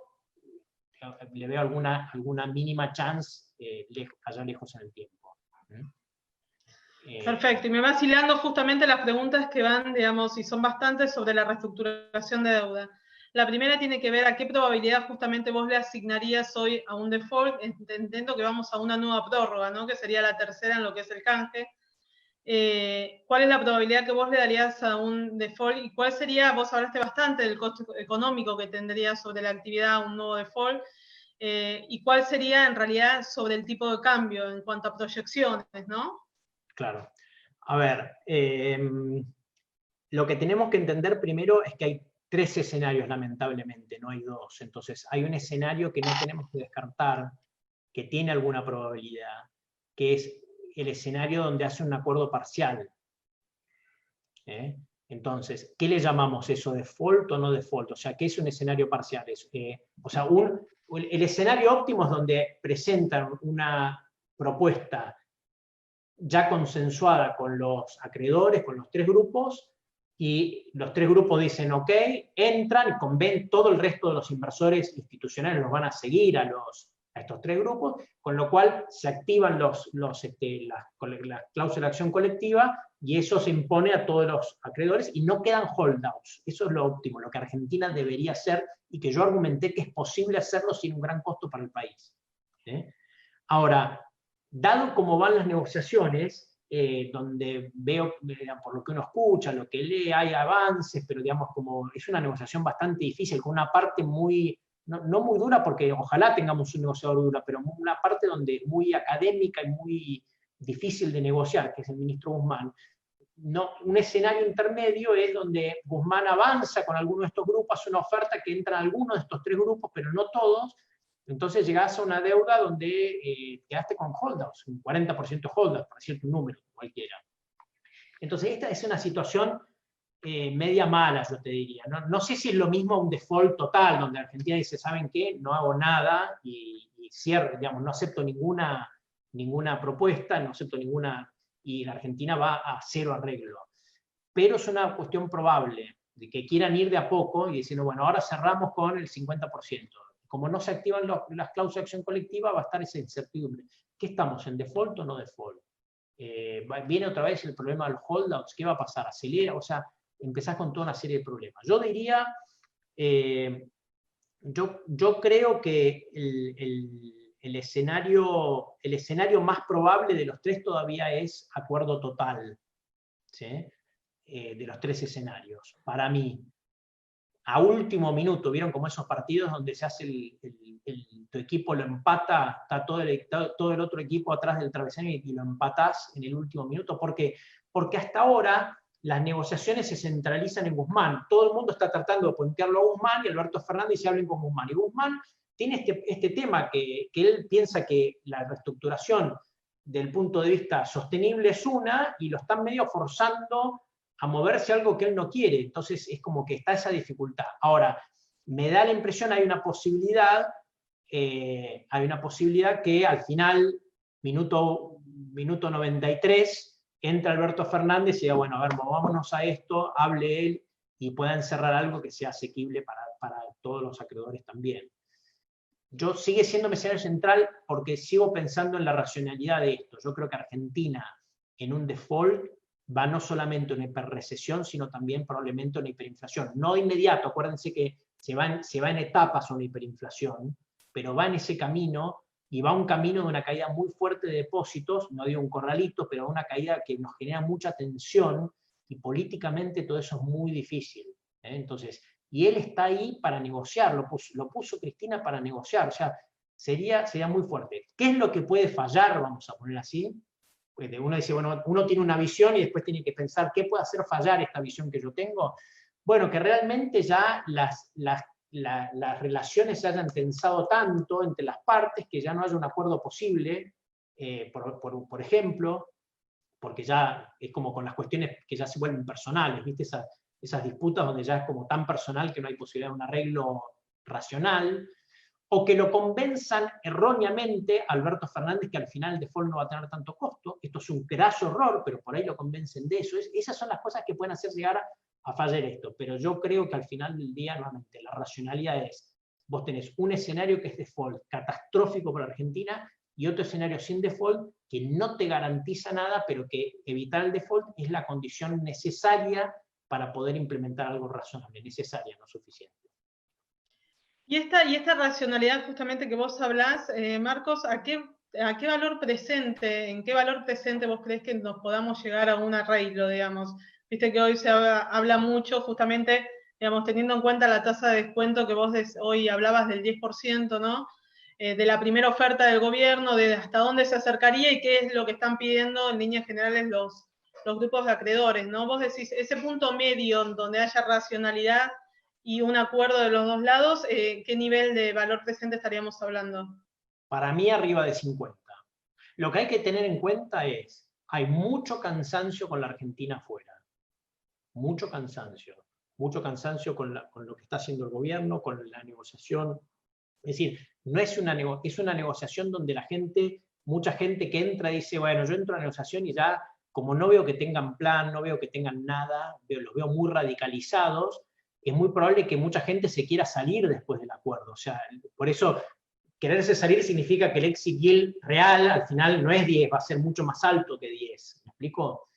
le veo alguna mínima chance allá lejos en el tiempo. Perfecto, y me va hilando justamente las preguntas que van, digamos, y son bastantes, sobre la reestructuración de deuda. La primera tiene que ver a qué probabilidad justamente vos le asignarías hoy a un default. Entiendo que vamos a una nueva prórroga, ¿no? Que sería la tercera en lo que es el canje. ¿Cuál es la probabilidad que vos le darías a un default? ¿Y cuál sería, vos hablaste bastante del costo económico que tendría sobre la actividad un nuevo default? ¿Y cuál sería en realidad sobre el tipo de cambio en cuanto a proyecciones, ¿no? Claro. A ver, lo que tenemos que entender primero es que hay 3 escenarios, lamentablemente, no hay 2. Entonces, hay un escenario que no tenemos que descartar, que tiene alguna probabilidad, que es el escenario donde hace un acuerdo parcial. Entonces, ¿qué le llamamos eso? ¿Default o no default? O sea, ¿qué es un escenario parcial? O sea, el escenario óptimo es donde presentan una propuesta ya consensuada con los acreedores, con los 3 grupos, y los 3 grupos dicen ok, entran y conven todo el resto de los inversores institucionales, los van a seguir a estos 3 grupos, con lo cual se activan la cláusula de acción colectiva y eso se impone a todos los acreedores y no quedan holdouts. Eso es lo óptimo, lo que Argentina debería hacer y que yo argumenté que es posible hacerlo sin un gran costo para el país. Ahora, dado cómo van las negociaciones, donde veo, por lo que uno escucha, lo que lee, hay avances, pero digamos, como es una negociación bastante difícil, con una parte muy, no muy dura, porque ojalá tengamos un negociador duro, pero una parte donde es muy académica y muy difícil de negociar, que es el ministro Guzmán. No, un escenario intermedio es donde Guzmán avanza con alguno de estos grupos, hace una oferta que entra en alguno de estos tres grupos, pero no todos. Entonces llegás a una deuda donde quedaste con holdouts, un 40% holdouts, por decirte un número cualquiera. Entonces esta es una situación media mala, yo te diría. No sé si es lo mismo un default total, donde Argentina dice, ¿saben qué? No hago nada y cierre, digamos, no acepto ninguna propuesta, no acepto ninguna, y la Argentina va a cero arreglo. Pero es una cuestión probable, de que quieran ir de a poco y diciendo, bueno, ahora cerramos con el 50%. Como no se activan las cláusulas de acción colectiva, va a estar esa incertidumbre. ¿Qué estamos, en default o no default? Viene otra vez el problema de los holdouts, ¿qué va a pasar? ¿Acelera? O sea, empezás con toda una serie de problemas. Yo diría, yo creo que el escenario más probable de los tres todavía es acuerdo total, ¿sí? De los tres escenarios, para mí. A último minuto, ¿vieron como esos partidos donde se hace tu equipo lo empata, está todo el otro equipo atrás del travesaño y lo empatás en el último minuto? Porque hasta ahora las negociaciones se centralizan en Guzmán. Todo el mundo está tratando de puentearlo a Guzmán y Alberto Fernández se hablen con Guzmán. Y Guzmán tiene este tema que él piensa que la reestructuración del punto de vista sostenible es una, y lo están medio forzando a moverse algo que él no quiere. Entonces es como que está esa dificultad. Ahora, me da la impresión, hay una posibilidad que al final, minuto 93, entra Alberto Fernández y diga, bueno, a ver, vámonos a esto, hable él y puedan cerrar algo que sea asequible para todos los acreedores también. Sigue siendo mi escenario central porque sigo pensando en la racionalidad de esto. Yo creo que Argentina, en un default, va no solamente a una hiperrecesión, sino también probablemente a una hiperinflación. No de inmediato, acuérdense que se va en etapas a una hiperinflación, pero va en ese camino, y va un camino de una caída muy fuerte de depósitos, no digo un corralito, pero una caída que nos genera mucha tensión, y políticamente todo eso es muy difícil. Entonces, y él está ahí para negociar, lo puso Cristina para negociar, o sea, sería muy fuerte. ¿Qué es lo que puede fallar, vamos a poner así? Uno dice, bueno, uno tiene una visión y después tiene que pensar qué puede hacer fallar esta visión que yo tengo. Bueno, que realmente ya las relaciones se hayan tensado tanto entre las partes que ya no haya un acuerdo posible, por ejemplo, porque ya es como con las cuestiones que ya se vuelven personales, ¿viste? Esas disputas donde ya es como tan personal que no hay posibilidad de un arreglo racional, o que lo convenzan erróneamente a Alberto Fernández que al final el default no va a tener tanto costo. Esto es un graso error, pero por ahí lo convencen de eso. Esas son las cosas que pueden hacer llegar a fallar esto. Pero yo creo que al final del día, nuevamente, la racionalidad es, vos tenés un escenario que es default catastrófico para Argentina y otro escenario sin default que no te garantiza nada, pero que evitar el default es la condición necesaria para poder implementar algo razonable, necesaria, no suficiente. Y esta racionalidad justamente que vos hablás, Marcos, ¿a qué valor presente, en qué valor presente vos crees que nos podamos llegar a un arreglo, digamos? Viste que hoy se habla mucho justamente, digamos, teniendo en cuenta la tasa de descuento que vos hoy hablabas del 10%, ¿no? De la primera oferta del gobierno, de hasta dónde se acercaría y qué es lo que están pidiendo en líneas generales los grupos de acreedores, ¿no? Vos decís, ese punto medio donde haya racionalidad y un acuerdo de los dos lados, ¿qué nivel de valor presente estaríamos hablando? Para mí, arriba de 50. Lo que hay que tener en cuenta es, hay mucho cansancio con la Argentina afuera. Mucho cansancio con lo que está haciendo el gobierno, con la negociación. Es decir, no es una negociación donde mucha gente que entra dice, bueno, yo entro a la negociación y ya, como no veo que tengan plan, no veo que tengan nada, los veo muy radicalizados, es muy probable que mucha gente se quiera salir después del acuerdo. O sea, por eso, quererse salir significa que el exit yield real al final no es 10, va a ser mucho más alto que 10. ¿Me explico?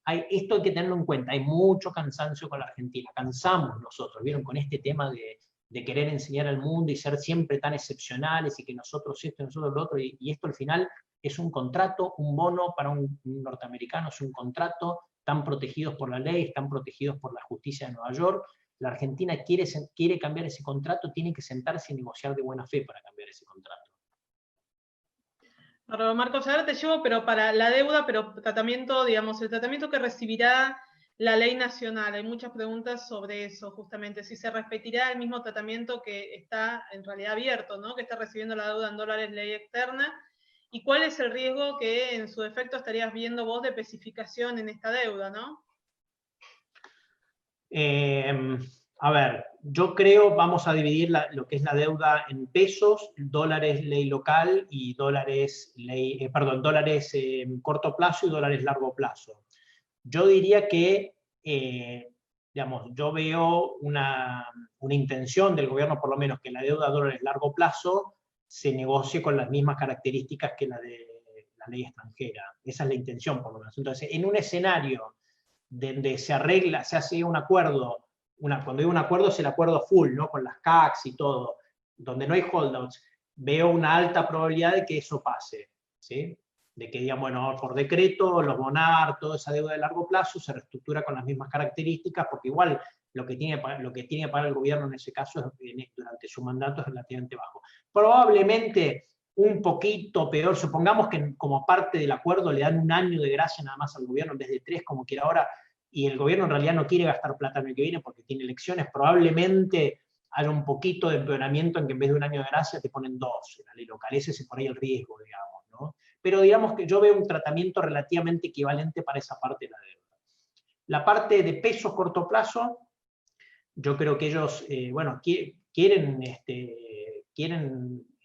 Esto hay que tenerlo en cuenta, hay mucho cansancio con la Argentina, cansamos nosotros, ¿vieron? Con este tema de de querer enseñar al mundo y ser siempre tan excepcionales y que nosotros esto y nosotros lo otro, y esto al final es un contrato, un bono para un norteamericano, es un contrato, están protegidos por la ley, están protegidos por la justicia de Nueva York. La Argentina quiere cambiar ese contrato, tiene que sentarse y negociar de buena fe para cambiar ese contrato. Marcos, ahora te llevo, pero para la deuda, pero tratamiento, digamos, el tratamiento que recibirá la ley nacional. Hay muchas preguntas sobre eso, justamente, si se repetirá el mismo tratamiento que está en realidad abierto, ¿no? Que está recibiendo la deuda en dólares ley externa, y cuál es el riesgo que en su defecto estarías viendo vos de especificación en esta deuda, ¿no? A ver, yo creo, vamos a dividir lo que es la deuda en pesos, dólares ley local y dólares dólares corto plazo y dólares largo plazo. Yo diría que, digamos, yo veo una intención del gobierno, por lo menos, que la deuda dólares largo plazo se negocie con las mismas características que la de la ley extranjera. Esa es la intención, por lo menos. Entonces, en un escenario donde se hace un acuerdo, cuando digo un acuerdo es el acuerdo full, ¿no? Con las CACs y todo, donde no hay holdouts, veo una alta probabilidad de que eso pase, ¿sí? De que digan, bueno, por decreto, los bonar, toda esa deuda de largo plazo se reestructura con las mismas características, porque igual lo que tiene que pagar el gobierno en ese caso durante su mandato es relativamente bajo. Probablemente un poquito peor, supongamos que como parte del acuerdo le dan un año de gracia nada más al gobierno en vez de 3 como quiere ahora, y el gobierno en realidad no quiere gastar plata el año que viene porque tiene elecciones, probablemente haya un poquito de empeoramiento en que en vez de un año de gracia te ponen 2 en la ley local. Ese es por ahí el riesgo, digamos, ¿no? Pero digamos que yo veo un tratamiento relativamente equivalente para esa parte de la deuda. La parte de pesos corto plazo, yo creo que ellos, bueno, quieren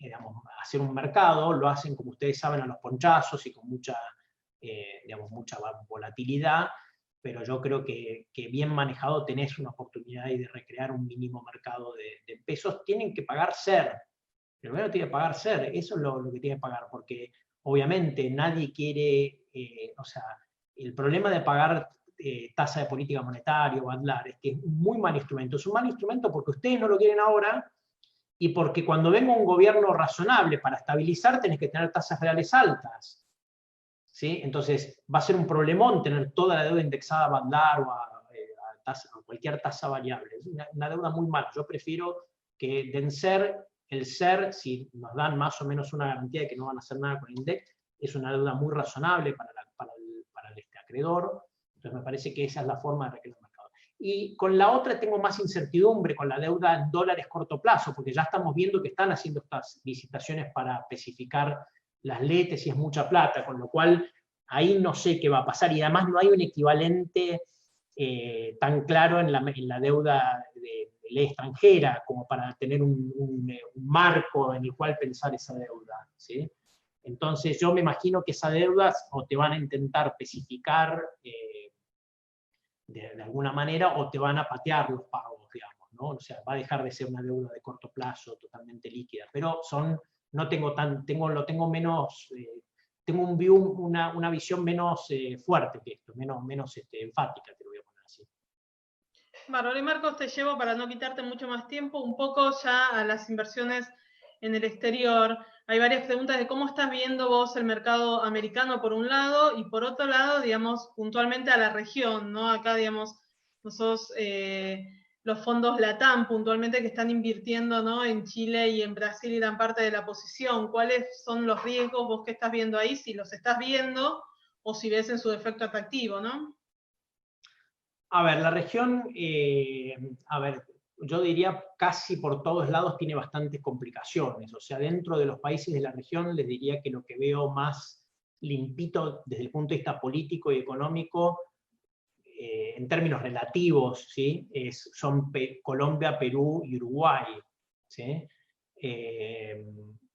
digamos, hacer un mercado, lo hacen, como ustedes saben, a los ponchazos y con mucha, digamos, mucha volatilidad, pero yo creo que bien manejado tenés una oportunidad de recrear un mínimo mercado de pesos. Tienen que pagar SER. Primero tiene que pagar SER, eso es lo que tiene que pagar, porque obviamente nadie quiere, o sea, el problema de pagar tasa de política monetaria o bandlar es que es un muy mal instrumento. Es un mal instrumento porque ustedes no lo quieren ahora y porque cuando venga un gobierno razonable para estabilizar tenés que tener tasas reales altas. ¿Sí? Entonces va a ser un problemón tener toda la deuda indexada a bandlar o a cualquier tasa variable. Es una deuda muy mala. Yo prefiero que den SER. El SER, si nos dan más o menos una garantía de que no van a hacer nada con el INDEC, es una deuda muy razonable para el acreedor. Entonces me parece que esa es la forma de recrear el mercado. Y con la otra tengo más incertidumbre, con la deuda en dólares corto plazo, porque ya estamos viendo que están haciendo estas licitaciones para especificar las letes y es mucha plata, con lo cual ahí no sé qué va a pasar. Y además no hay un equivalente tan claro en la deuda de ley extranjera como para tener un marco en el cual pensar esa deuda, ¿sí? Entonces yo me imagino que esas deudas o te van a intentar especificar de alguna manera o te van a patear los pagos, digamos, ¿no? O sea, va a dejar de ser una deuda de corto plazo totalmente líquida, pero no tengo lo tengo menos, tengo una visión menos fuerte que esto, menos enfática, te lo voy a poner así. Bárbaro, y Marcos, te llevo para no quitarte mucho más tiempo, un poco ya a las inversiones en el exterior. Hay varias preguntas de cómo estás viendo vos el mercado americano por un lado y por otro lado, digamos, puntualmente a la región, ¿no? Acá, digamos, nosotros, los fondos LATAM puntualmente que están invirtiendo, ¿no? En Chile y en Brasil y dan parte de la posición. ¿Cuáles son los riesgos vos que estás viendo ahí? Si los estás viendo o si ves en su defecto atractivo, ¿no? A ver, la región, yo diría casi por todos lados tiene bastantes complicaciones. O sea, dentro de los países de la región les diría que lo que veo más limpito desde el punto de vista político y económico, en términos relativos, ¿sí? Son Colombia, Perú y Uruguay, ¿sí?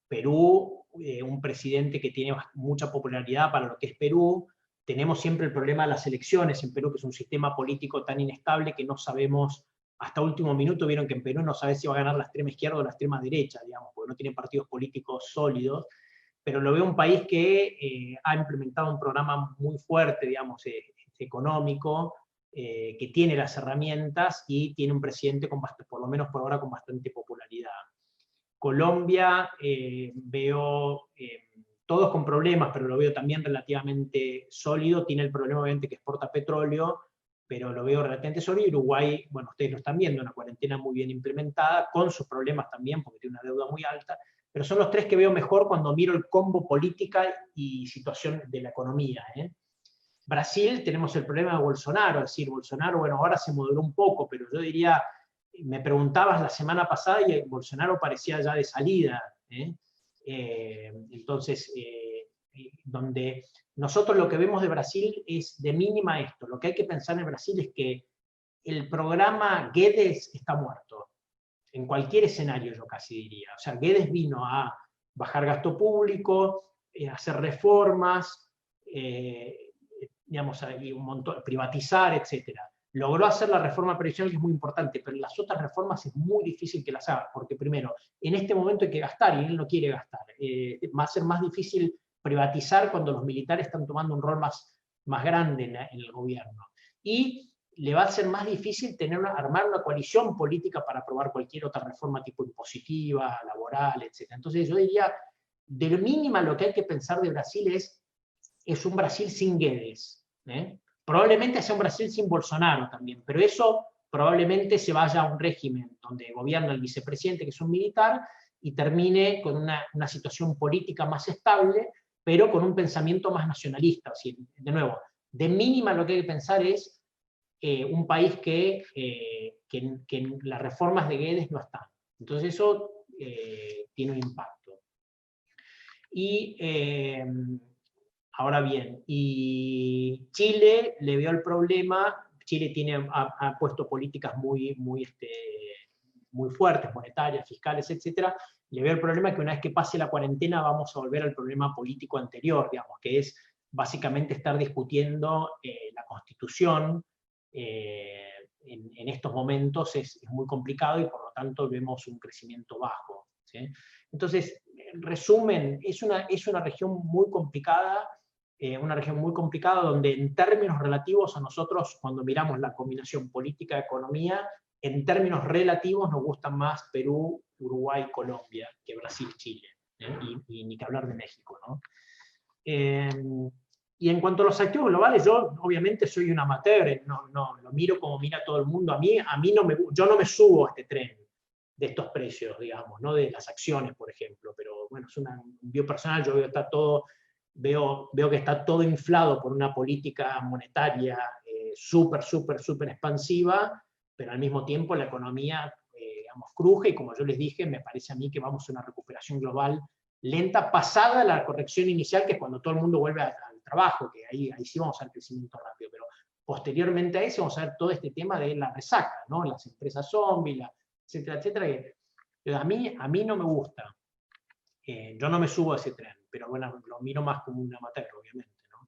Perú, un presidente que tiene mucha popularidad para lo que es Perú. Tenemos siempre el problema de las elecciones en Perú, que es un sistema político tan inestable que no sabemos, hasta último minuto vieron que en Perú no sabe si va a ganar la extrema izquierda o la extrema derecha, digamos, porque no tiene partidos políticos sólidos, pero lo veo un país que ha implementado un programa muy fuerte, digamos, económico, que tiene las herramientas y tiene un presidente, por lo menos por ahora, con bastante popularidad. Colombia, veo todos con problemas, pero lo veo también relativamente sólido. Tiene el problema, obviamente, que exporta petróleo, pero lo veo relativamente sólido. Uruguay, bueno, ustedes lo están viendo, una cuarentena muy bien implementada, con sus problemas también, porque tiene una deuda muy alta, pero son los tres que veo mejor cuando miro el combo política y situación de la economía. Brasil, tenemos el problema de Bolsonaro, es decir, Bolsonaro, bueno, ahora se moderó un poco, pero yo diría, me preguntabas la semana pasada y Bolsonaro parecía ya de salida. Entonces, donde nosotros lo que vemos de Brasil es de mínima esto. Lo que hay que pensar en Brasil es que el programa Guedes está muerto. En cualquier escenario, yo casi diría. O sea, Guedes vino a bajar gasto público, hacer reformas, digamos, un montón, privatizar, etc. Logró hacer la reforma previsional, que es muy importante, pero las otras reformas es muy difícil que las haga, porque primero, en este momento hay que gastar, y él no quiere gastar. Va a ser más difícil privatizar cuando los militares están tomando un rol más grande en el gobierno. Y le va a ser más difícil armar una coalición política para aprobar cualquier otra reforma tipo impositiva, laboral, etc. Entonces yo diría, de lo mínima lo que hay que pensar de Brasil es un Brasil sin Guedes. Probablemente sea un Brasil sin Bolsonaro también, pero eso probablemente se vaya a un régimen donde gobierna el vicepresidente, que es un militar, y termine con una situación política más estable, pero con un pensamiento más nacionalista. O sea, de nuevo, de mínima lo que hay que pensar es un país que en las reformas de Guedes no están. Entonces eso tiene un impacto. Y ahora bien, y Chile le veo el problema. Chile ha puesto políticas muy fuertes, monetarias, fiscales, etc. Le veo el problema que una vez que pase la cuarentena vamos a volver al problema político anterior, digamos, que es básicamente estar discutiendo la Constitución. En estos momentos es muy complicado y por lo tanto vemos un crecimiento bajo, ¿sí? Entonces, en resumen, es una región muy complicada, donde en términos relativos a nosotros, cuando miramos la combinación política-economía, en términos relativos nos gustan más Perú, Uruguay, Colombia, que Brasil, Chile, y ni que hablar de México, ¿no? Y en cuanto a los activos globales, yo obviamente soy un amateur, no lo miro como mira todo el mundo. Yo no me subo a este tren de estos precios, digamos, no de las acciones, por ejemplo, pero bueno, es un view personal. Yo veo que está todo inflado por una política monetaria súper expansiva, pero al mismo tiempo la economía, digamos, cruje, y como yo les dije, me parece a mí que vamos a una recuperación global lenta, pasada la corrección inicial, que es cuando todo el mundo vuelve al trabajo, que ahí sí vamos a ver crecimiento rápido, pero posteriormente a eso vamos a ver todo este tema de la resaca, ¿no? Las empresas zombies, etcétera, que a mí no me gusta. Yo no me subo a ese tren, pero bueno, lo miro más como un amateur, obviamente, ¿no?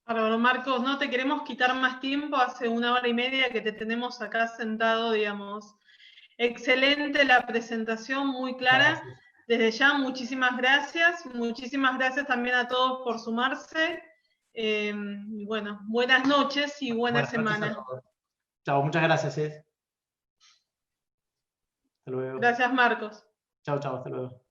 Bárbaro, Marcos, no te queremos quitar más tiempo, hace 1 hora y media que te tenemos acá sentado, digamos. Excelente la presentación, muy clara. Gracias. Desde ya, muchísimas gracias también a todos por sumarse. Bueno, buenas noches y buena semana. Chao, muchas gracias. Hasta luego. Gracias, Marcos. Chao, hasta luego.